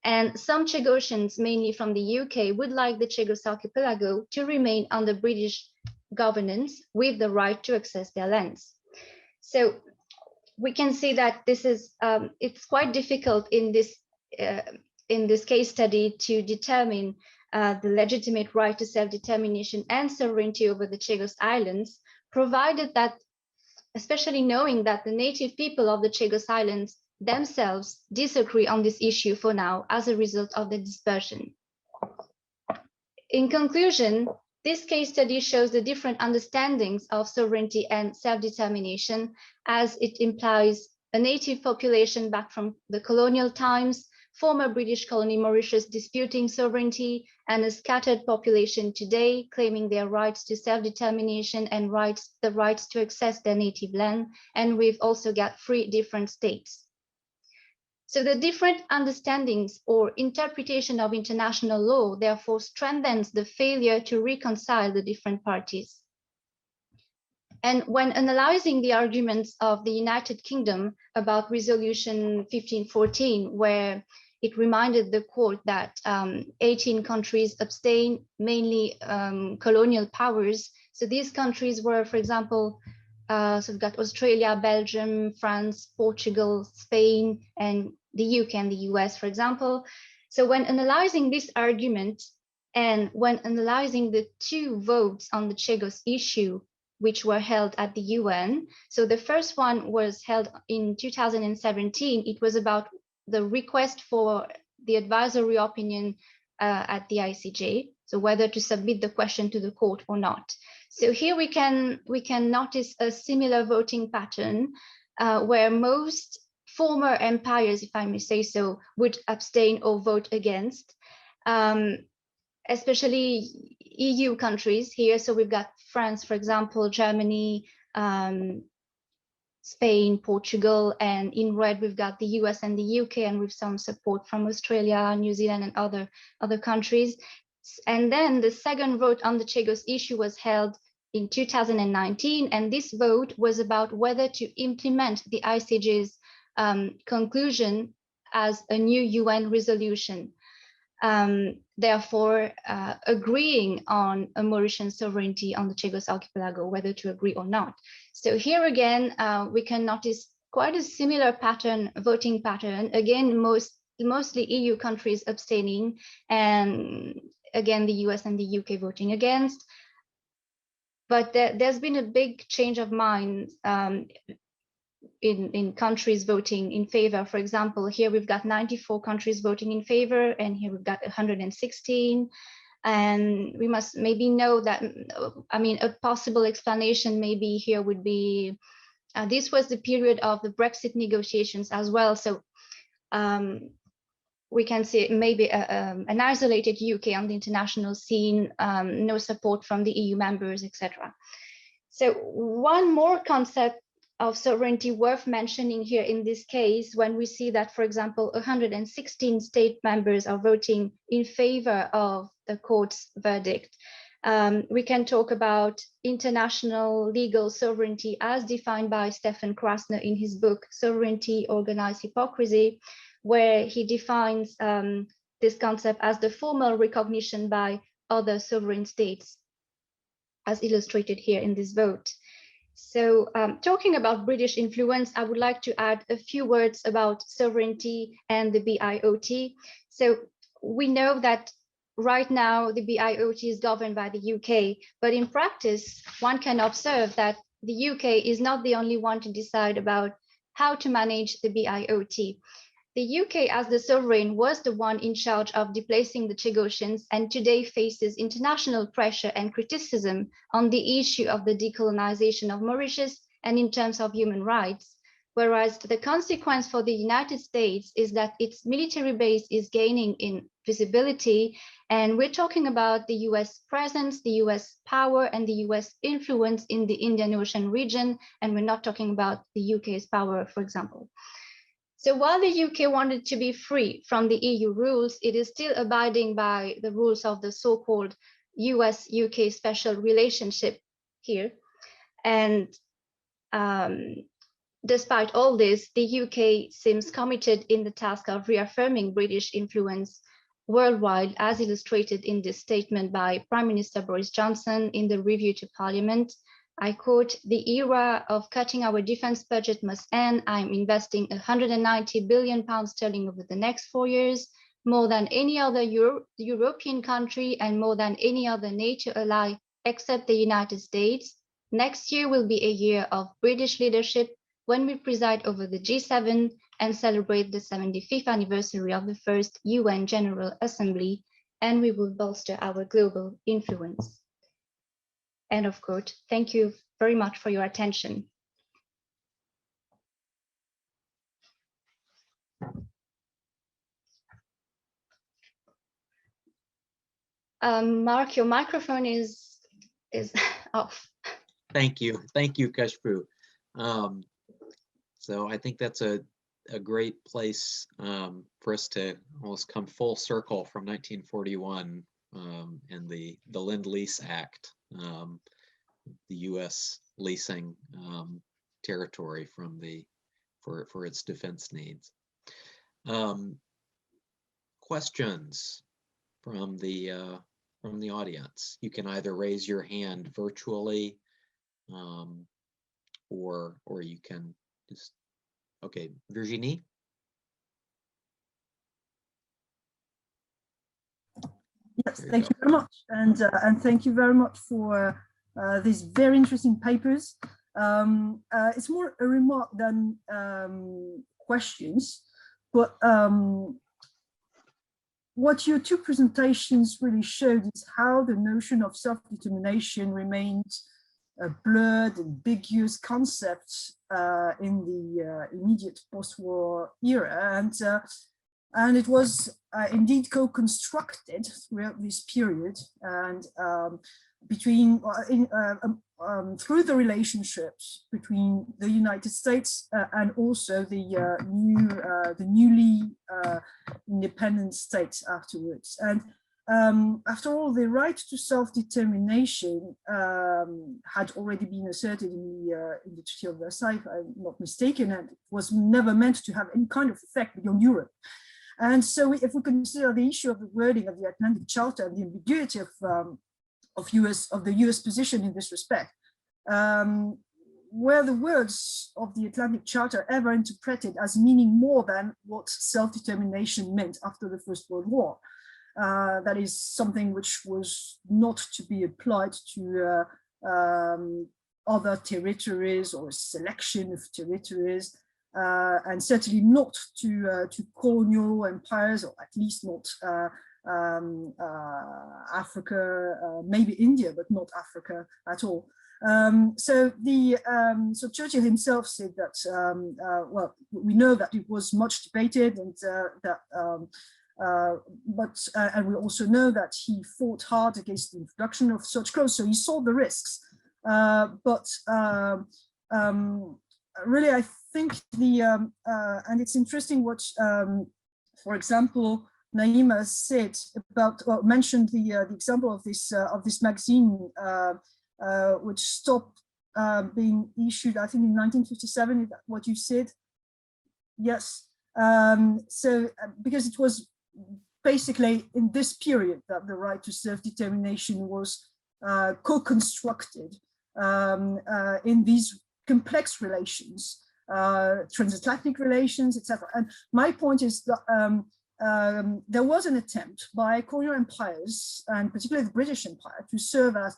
And some Chagossians, mainly from the UK, would like the Chagos Archipelago to remain under British governance with the right to access their lands. So we can see that this is it's quite difficult in this case study to determine the legitimate right to self-determination and sovereignty over the Chagos Islands, provided that, especially knowing that the native people of the Chagos Islands themselves disagree on this issue for now as a result of the dispersion. In conclusion, this case study shows the different understandings of sovereignty and self-determination, as it implies a native population back from the colonial times, former British colony Mauritius disputing sovereignty, and a scattered population today claiming their rights to self-determination and the rights to access their native land. And we've also got 3 different states. So the different understandings or interpretation of international law therefore strengthens the failure to reconcile the different parties. And when analyzing the arguments of the United Kingdom about Resolution 1514, where it reminded the court that 18 countries abstained, mainly colonial powers. So these countries were, for example, so we've got Australia, Belgium, France, Portugal, Spain, and the UK and the US, for example. So when analyzing this argument and when analyzing the 2 votes on the Chagos issue, which were held at the UN. So the first one was held in 2017. It was about the request for the advisory opinion at the ICJ. So whether to submit the question to the court or not. So here we can notice a similar voting pattern where most former empires, if I may say so, would abstain or vote against, especially EU countries here. So we've got France, for example, Germany, Spain, Portugal, and in red we've got the US and the UK, and with some support from Australia, New Zealand, and other countries. And then the second vote on the Chagos issue was held in 2019, and this vote was about whether to implement the ICJ's conclusion as a new UN resolution. Therefore, agreeing on a Mauritian sovereignty on the Chagos Archipelago, whether to agree or not. So here again, we can notice quite a similar pattern, voting pattern. Again, mostly EU countries abstaining, and again, the US and the UK voting against. But there's been a big change of mind in countries voting in favor. For example, here we've got 94 countries voting in favor, and here we've got 116. And we must maybe know that, I mean, a possible explanation maybe here would be, this was the period of the Brexit negotiations as well. So we can see maybe an isolated UK on the international scene, no support from the EU members, etc. So one more concept of sovereignty worth mentioning here in this case, when we see that, for example, 116 state members are voting in favor of the court's verdict. We can talk about international legal sovereignty as defined by Stefan Krasner in his book, Sovereignty, Organized Hypocrisy, where he defines this concept as the formal recognition by other sovereign states, as illustrated here in this vote. So talking about British influence, I would like to add a few words about sovereignty and the BIOT. So we know that right now the BIOT is governed by the UK, but in practice, one can observe that the UK is not the only one to decide about how to manage the BIOT. The UK, as the sovereign, was the one in charge of displacing the Chagossians, and today faces international pressure and criticism on the issue of the decolonization of Mauritius and in terms of human rights. Whereas the consequence for the United States is that its military base is gaining in visibility, and we're talking about the US presence, the US power, and the US influence in the Indian Ocean region, and we're not talking about the UK's power, for example. So while the UK wanted to be free from the EU rules, it is still abiding by the rules of the so-called US-UK special relationship here. And despite all this, the UK seems committed in the task of reaffirming British influence worldwide, as illustrated in this statement by Prime Minister Boris Johnson in the review to Parliament. I quote, "The era of cutting our defense budget must end. I'm investing 190 billion pounds sterling over the next 4 years, more than any other European country and more than any other NATO ally except the United States. Next year will be a year of British leadership when we preside over the G7 and celebrate the 75th anniversary of the first UN General Assembly, and we will bolster our global influence." End of quote. Thank you very much for your attention. Mark, your microphone is off. Thank you, Kushboo. So I think that's a great place for us to almost come full circle from 1941 and the Lend-Lease Act, the U.S. leasing territory from for its defense needs. Questions from the audience? You can either raise your hand virtually, or you can just, okay, Virginie. Yes, thank you very much, and thank you very much for these very interesting papers. It's more a remark than questions, but what your two presentations really showed is how the notion of self-determination remains a blurred, ambiguous concept in the immediate post-war era, and it was indeed co-constructed throughout this period, and between through the relationships between the United States and also the newly independent states afterwards. And after all, the right to self-determination had already been asserted in the Treaty of Versailles, if I'm not mistaken, and it was never meant to have any kind of effect beyond Europe. And so if we consider the issue of the wording of the Atlantic Charter and the ambiguity of the US position in this respect, were the words of the Atlantic Charter ever interpreted as meaning more than what self-determination meant after the First World War? That is something which was not to be applied to other territories or a selection of territories, and certainly not to colonial empires, or at least not Africa, maybe India, but not Africa at all. So Churchill himself said that, well, we know that it was much debated, and and we also know that he fought hard against the introduction of such clauses, so he saw the risks. Really, I think and it's interesting what, for example, Naïma said about, well, mentioned the example of this magazine, which stopped being issued, I think, in 1957. Is that what you said? Yes. So because it was basically in this period that the right to self-determination was co-constructed in these complex relations, transatlantic relations, etc. And my point is that there was an attempt by colonial empires, and particularly the British Empire, to serve as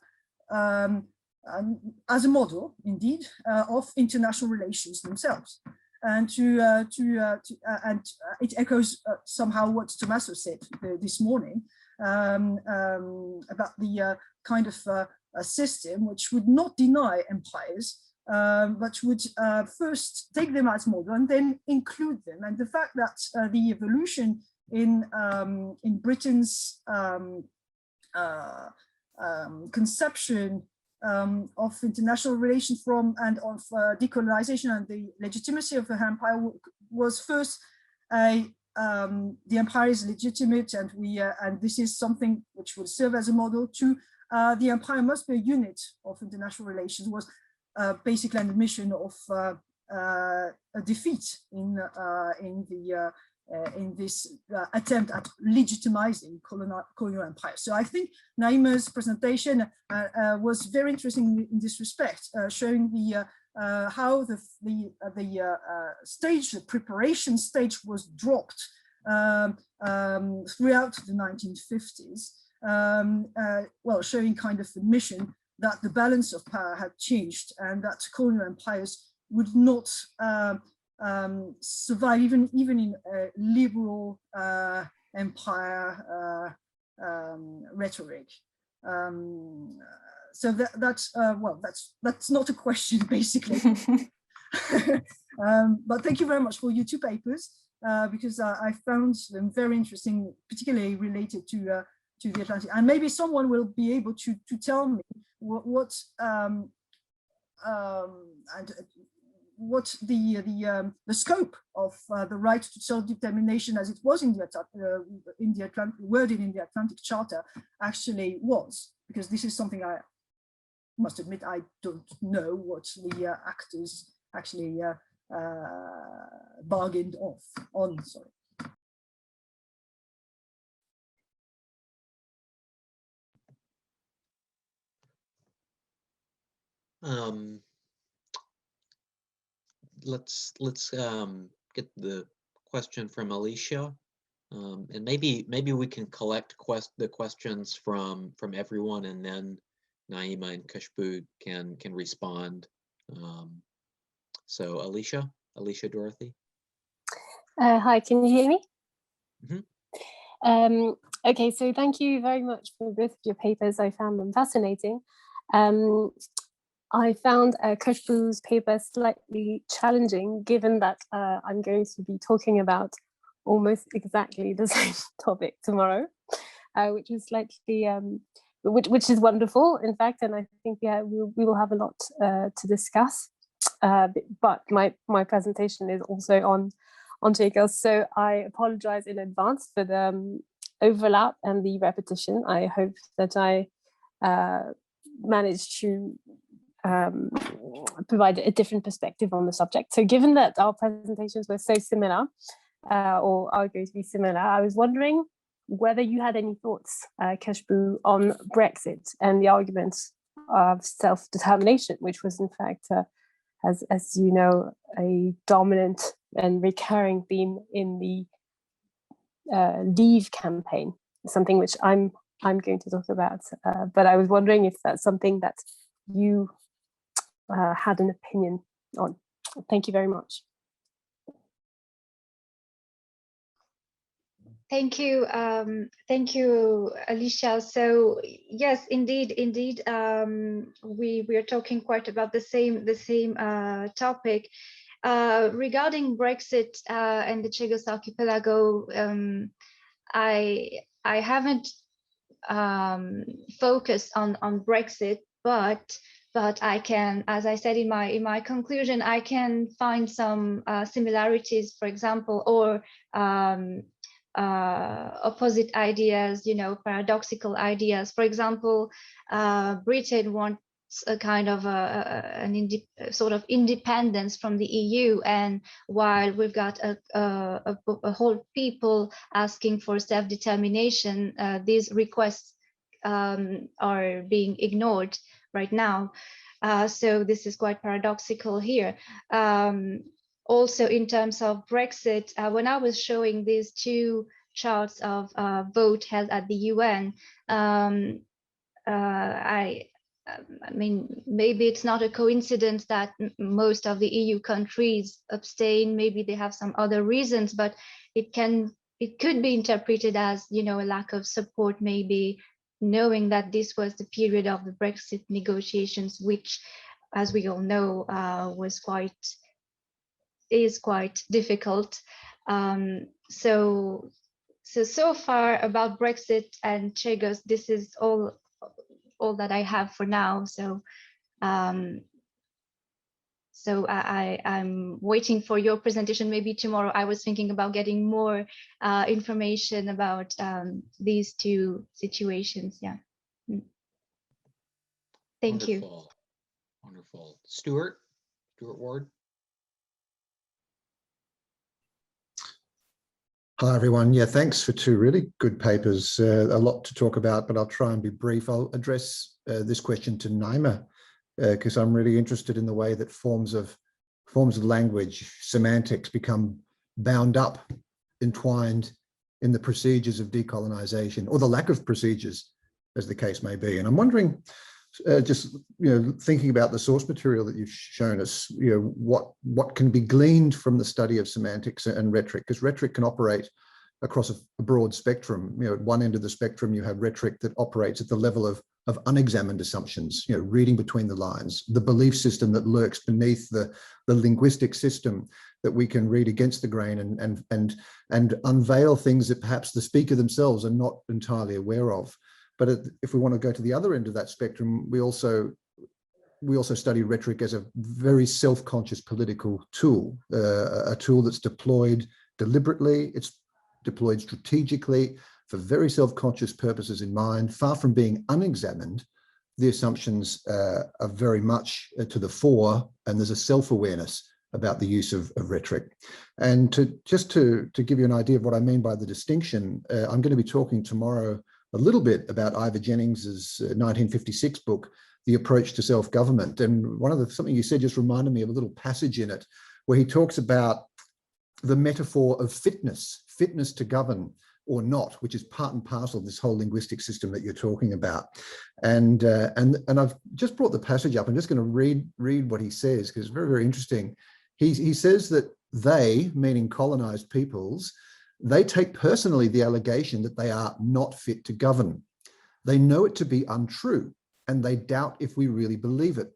a model, indeed, of international relations themselves. And and it echoes somehow what Tommaso said this morning about the kind of a system which would not deny empires, but would first take them as model and then include them. And the fact that the evolution in Britain's conception of international relations and of decolonization and the legitimacy of the empire was first the empire is legitimate, and and this is something which will serve as a model to the empire must be a unit of international relations, was basically an admission of a defeat in this attempt at legitimizing colonial empire. So I think Naïma's presentation was very interesting in this respect, showing how the preparation stage was dropped throughout the 1950s. Well, showing kind of admission that the balance of power had changed, and that colonial empires would not survive even in a liberal empire rhetoric. So that's well, that's not a question, basically. But thank you very much for your two papers, because I found them very interesting, particularly related to the Atlantic. And maybe someone will be able to tell me what the scope of the right to self-determination, as it was in the Atlantic, worded in the Atlantic Charter, actually was, because this is something I must admit I don't know what the actors actually bargained on. Sorry. Let's get the question from Alicia, and maybe we can collect the questions from everyone, and then Naïma and Kushboo can respond. So Alicia Dorothy. Hi, can you hear me? Mm-hmm. Okay, so thank you very much for both of your papers. I found them fascinating. I found Kushboo's paper slightly challenging, given that I'm going to be talking about almost exactly the same topic tomorrow, which is slightly, which is wonderful, in fact, and I think we will have a lot to discuss. But my presentation is also on Chagos, so I apologize in advance for the overlap and the repetition. I hope that I managed to provide a different perspective on the subject. So given that our presentations were so similar, or are going to be similar, I was wondering whether you had any thoughts, Kushboo, on Brexit and the arguments of self-determination, which was in fact, as you know, a dominant and recurring theme in the Leave campaign, something which I'm going to talk about. But I was wondering if that's something that you had an opinion on. Thank you very much. Thank you, Alicia. So yes, indeed, we are talking quite about the same topic regarding Brexit and the Chagos Archipelago. I haven't focused on Brexit, but I can, as I said in my conclusion, I can find some similarities, for example, or opposite ideas, you know, paradoxical ideas. For example, Britain wants a kind of sort of independence from the EU, and while we've got a whole people asking for self-determination, these requests are being ignored right now. So this is quite paradoxical here. Also, in terms of Brexit, when I was showing these two charts of vote held at the UN, I mean, maybe it's not a coincidence that most of the EU countries abstain. Maybe they have some other reasons, but it could be interpreted as, you know, a lack of support, maybe, knowing that this was the period of the Brexit negotiations, which, as we all know, is quite difficult. So far about Brexit and Chagos, this is all that I have for now. So I'm waiting for your presentation. Maybe tomorrow. I was thinking about getting more information about these two situations. Yeah. Thank you. Wonderful. Stuart Ward. Hi, everyone. Yeah, thanks for two really good papers. A lot to talk about, but I'll try and be brief. I'll address this question to Naïma, because I'm really interested in the way that forms of language, semantics become bound up, entwined in the procedures of decolonization, or the lack of procedures, as the case may be. And I'm wondering, just thinking about the source material that you've shown us, what can be gleaned from the study of semantics and rhetoric, because rhetoric can operate across a broad spectrum. At one end of the spectrum, you have rhetoric that operates at the level of unexamined assumptions, reading between the lines, the belief system that lurks beneath the linguistic system that we can read against the grain and unveil things that perhaps the speaker themselves are not entirely aware of. But if we want to go to the other end of that spectrum, we also study rhetoric as a very self-conscious political tool, a tool that's deployed deliberately, it's deployed strategically for very self-conscious purposes in mind. Far from being unexamined, the assumptions are very much to the fore, and there's a self-awareness about the use of rhetoric. And to give you an idea of what I mean by the distinction, I'm going to be talking tomorrow a little bit about Ivor Jennings's 1956 book, The Approach to Self-Government. And something you said just reminded me of a little passage in it where he talks about the metaphor of fitness to govern or not, which is part and parcel of this whole linguistic system that you're talking about. And I've just brought the passage up. I'm just going to read what he says, because it's very, very interesting. He says that they, meaning colonized peoples, They take personally the allegation that they are not fit to govern. They know it to be untrue, and they doubt if we really believe it.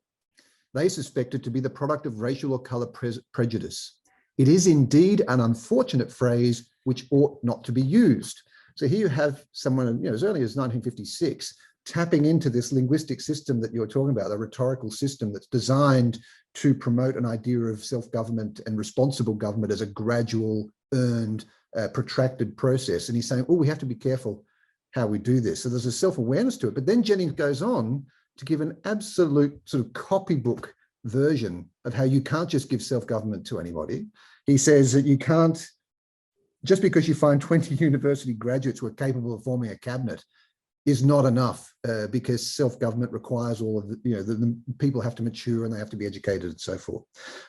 They suspect it to be the product of racial or color prejudice. It is indeed an unfortunate phrase which ought not to be used. So here you have someone, as early as 1956, tapping into this linguistic system that you're talking about, a rhetorical system that's designed to promote an idea of self-government and responsible government as a gradual, earned, protracted process. And he's saying, oh, we have to be careful how we do this. So there's a self-awareness to it. But then Jennings goes on to give an absolute sort of copybook version of how you can't just give self-government to anybody. He says that you can't, just because you find 20 university graduates who are capable of forming a cabinet is not enough, because self-government requires all of the, the people have to mature and they have to be educated and so forth.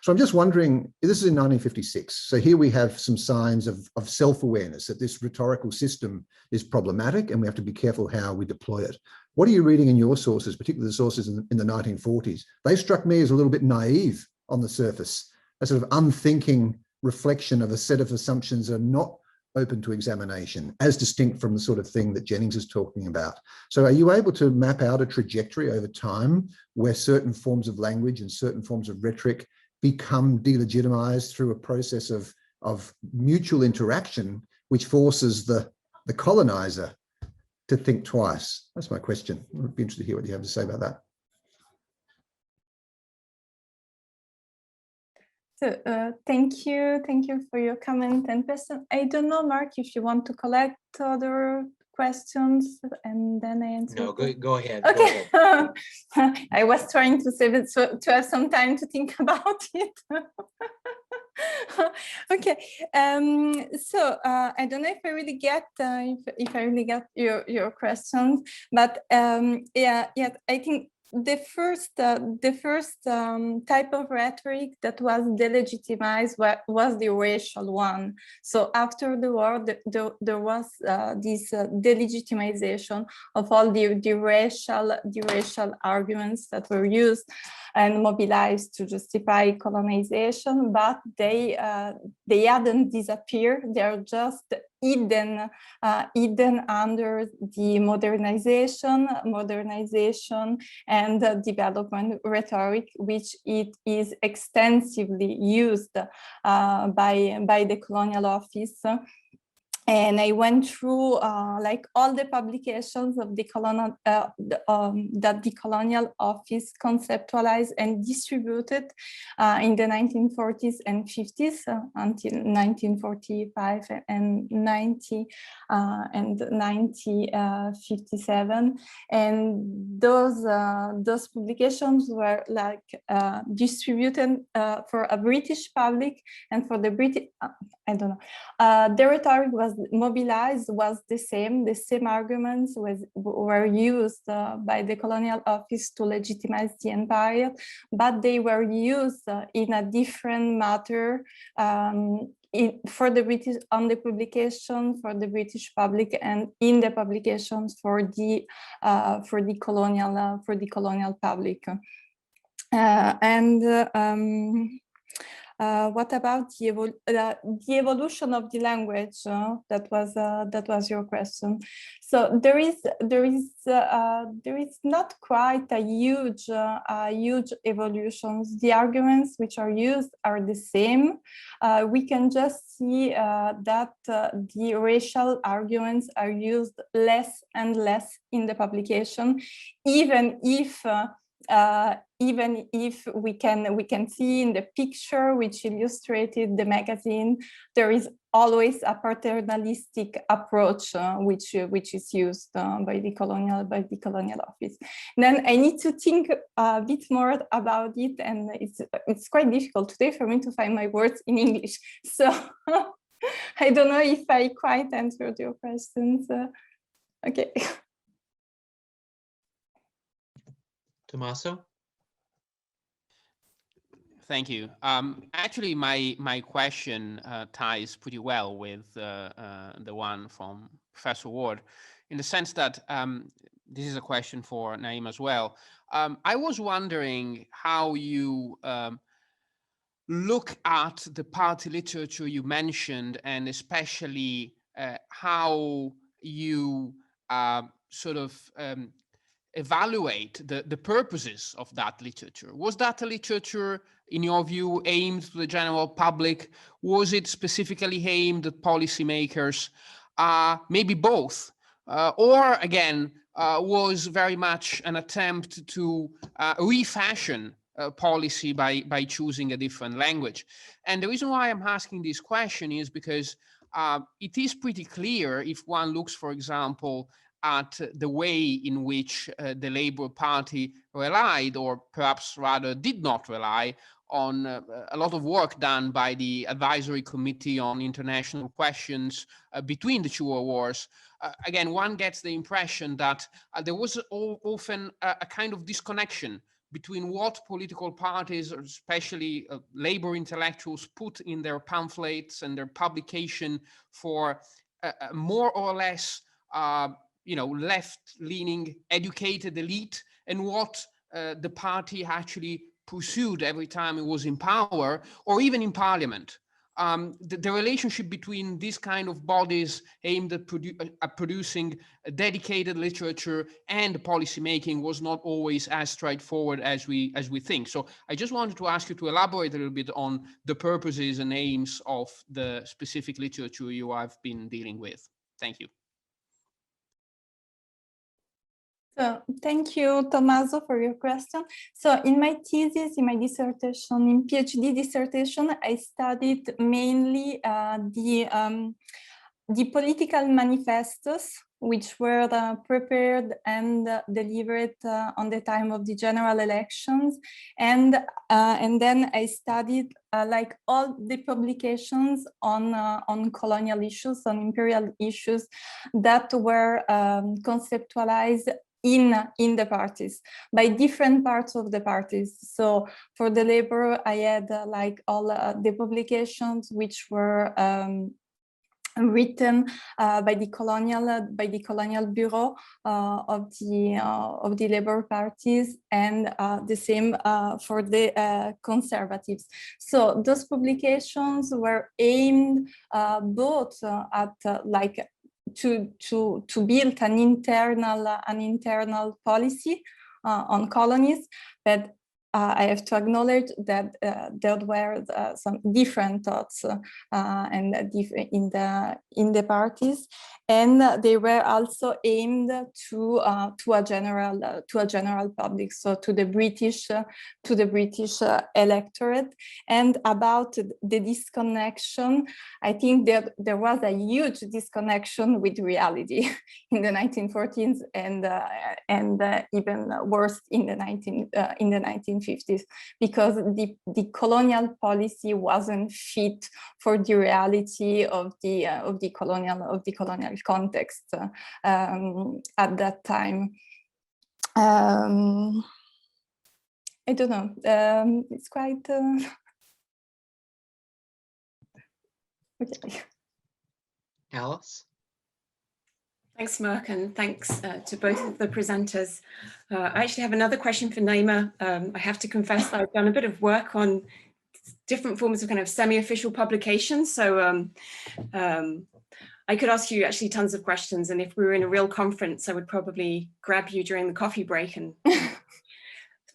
So I'm just wondering, this is in 1956. So here we have some signs of self-awareness that this rhetorical system is problematic and we have to be careful how we deploy it. What are you reading in your sources, particularly the sources in the 1940s? They struck me as a little bit naive on the surface, a sort of unthinking reflection of a set of assumptions that are not open to examination, as distinct from the sort of thing that Jennings is talking about. So are you able to map out a trajectory over time where certain forms of language and certain forms of rhetoric become delegitimized through a process of mutual interaction, which forces the colonizer to think twice? That's my question. I'd be interested to hear what you have to say about that. So thank you for your comment and question. I don't know, Mark, if you want to collect other questions and then I answer. No, go ahead. Okay. Go ahead. I was trying to save it to have some time to think about it. Okay. So I don't know if I really get if I really get your questions, but yeah, I think the first type of rhetoric that was delegitimized was the racial one. So after the war, there was this delegitimization of all the racial arguments that were used and mobilized to justify colonization, but they hadn't disappeared. They are just hidden under the modernization and development rhetoric, which it is extensively used by the colonial office. And I went through like all the publications of the colonial that the colonial office conceptualized and distributed in the 1940s and 50s until 1945 and 1957. And those publications were like distributed for a British public and for the British, I don't know, the rhetoric was mobilized, was the same arguments were used by the colonial office to legitimize the empire, but they were used in a different matter for the British, on the publication for the British public and in the publications for the colonial public. What about the evolution of the language? That was your question. So there is not quite a huge evolutions. The arguments which are used are the same. We can just see that the racial arguments are used less and less in the publication, even if we can see in the picture which illustrated the magazine, there is always a paternalistic approach which is used by the colonial office. Then I need to think a bit more about it, and it's quite difficult today for me to find my words in English. So I don't know if I quite answered your questions. Okay. Tommaso? Thank you. Actually, my question ties pretty well with the one from Professor Ward, in the sense that this is a question for Naïma as well. I was wondering how you look at the party literature you mentioned, and especially how you sort of evaluate the purposes of that literature. Was that a literature, in your view, aimed to the general public? Was it specifically aimed at policymakers? Maybe both. Or again, was very much an attempt to refashion policy by choosing a different language? And the reason why I'm asking this question is because it is pretty clear, if one looks, for example, at the way in which the Labour Party relied, or perhaps rather did not rely, on a lot of work done by the Advisory Committee on International Questions between the two wars. Again, one gets the impression that there was often a kind of disconnection between what political parties, especially Labour intellectuals, put in their pamphlets and their publication for a more or less left-leaning educated elite, and what the party actually pursued every time it was in power or even in parliament. The relationship between these kind of bodies aimed at producing a dedicated literature and policymaking was not always as straightforward as we think. So I just wanted to ask you to elaborate a little bit on the purposes and aims of the specific literature you have been dealing with. Thank you. So thank you, Tommaso, for your question. So in my thesis, in my dissertation, in PhD dissertation, I studied mainly the political manifestos, which were prepared and delivered on the time of the general elections. And then I studied like all the publications on colonial issues, on imperial issues that were conceptualized in the parties by different parts of the parties. So for the Labour, I had like all the publications which were written by the colonial bureau of the Labour parties, and the same for the conservatives. So those publications were aimed both at like to build an internal policy on colonies, but I have to acknowledge that there were some different thoughts and in the parties, and they were also aimed to a general public, so to the British electorate. And about the disconnection, I think that there was a huge disconnection with reality in the 1940s, and even worse in the 1950s, because the colonial policy wasn't fit for the reality of the colonial context at that time. I don't know. It's quite okay. Alice? Thanks, Mark, and thanks to both of the presenters. I actually have another question for Naïma. I have to confess that I've done a bit of work on different forms of kind of semi-official publications. So I could ask you actually tons of questions, and if we were in a real conference, I would probably grab you during the coffee break and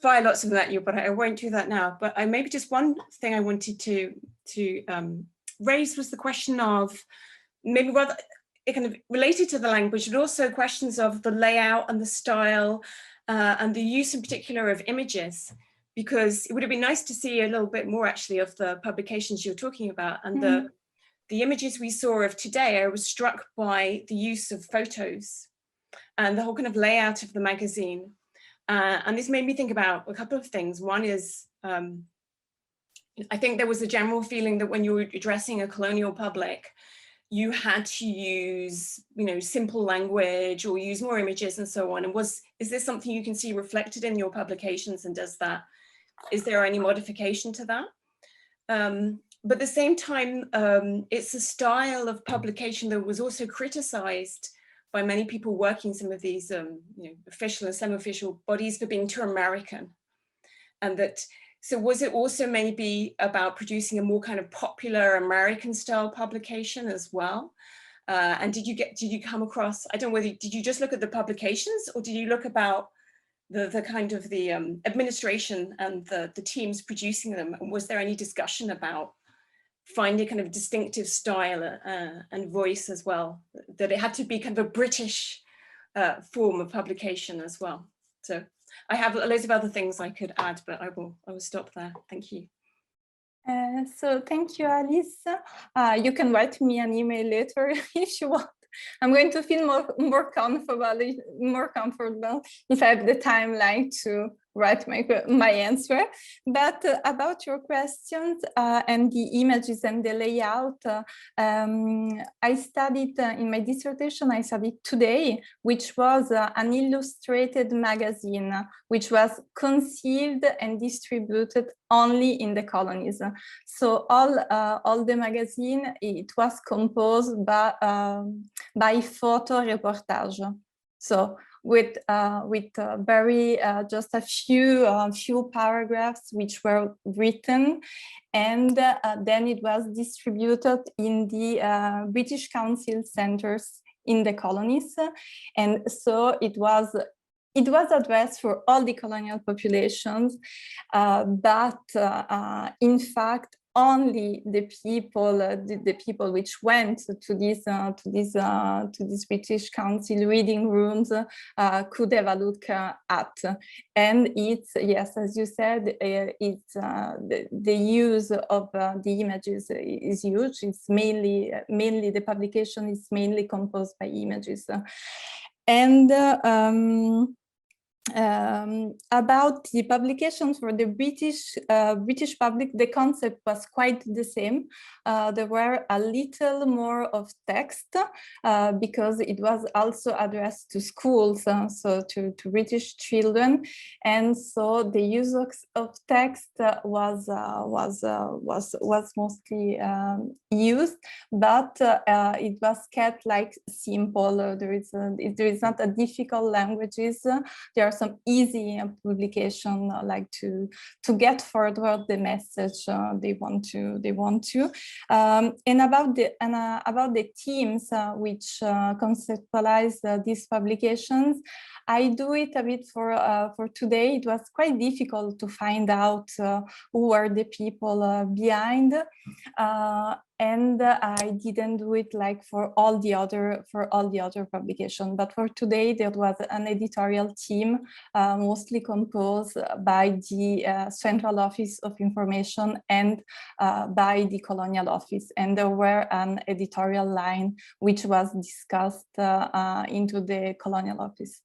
fire lots of that at you, but I won't do that now. But maybe just one thing I wanted to raise was the question of maybe whether it kind of related to the language, but also questions of the layout and the style and the use in particular of images, because it would have been nice to see a little bit more actually of the publications you're talking about. And the images we saw of today, I was struck by the use of photos and the whole kind of layout of the magazine. And this made me think about a couple of things. One is, I think there was a general feeling that when you were addressing a colonial public, you had to use, simple language or use more images and so on. And is this something you can see reflected in your publications, and is there any modification to that? But at the same time, it's a style of publication that was also criticized by many people working some of these official and semi-official bodies for being too American. And that So was it also maybe about producing a more kind of popular American style publication as well? And did you come across, I don't know whether, did you just look at the publications, or did you look about the kind of the administration and the teams producing them? And was there any discussion about finding kind of distinctive style and voice as well, that it had to be kind of a British form of publication as well? So I have loads of other things I could add, but I will stop there. Thank you. So thank you, Alice. You can write me an email later if you want. I'm going to feel more comfortable if I have the timeline to write my answer. But about your questions and the images and the layout, I studied in my dissertation, I studied Today, which was an illustrated magazine, which was conceived and distributed only in the colonies. So all the magazine, it was composed by photo reportage. So with very just a few paragraphs which were written, and then it was distributed in the British Council centers in the colonies, and so it was addressed for all the colonial populations, but in fact only the people which went to these British Council reading rooms could have a look at. And it's, yes, as you said, it's the use of the images is huge. It's mainly the publication is mainly composed by images. And about the publications for the British public, the concept was quite the same. There were a little more of text because it was also addressed to schools, so to British children, and so the use of text was mostly used, but it was kept like simple. There is not a difficult languages. There are some easy publication like to get forward the message they want to. And about the teams which conceptualize these publications, I do it a bit for Today. It was quite difficult to find out who were the people behind, and I didn't do it like for all the other publications. But for Today, there was an editorial team, mostly composed by the Central Office of Information and by the Colonial Office, and there were an editorial line which was discussed into the Colonial Office.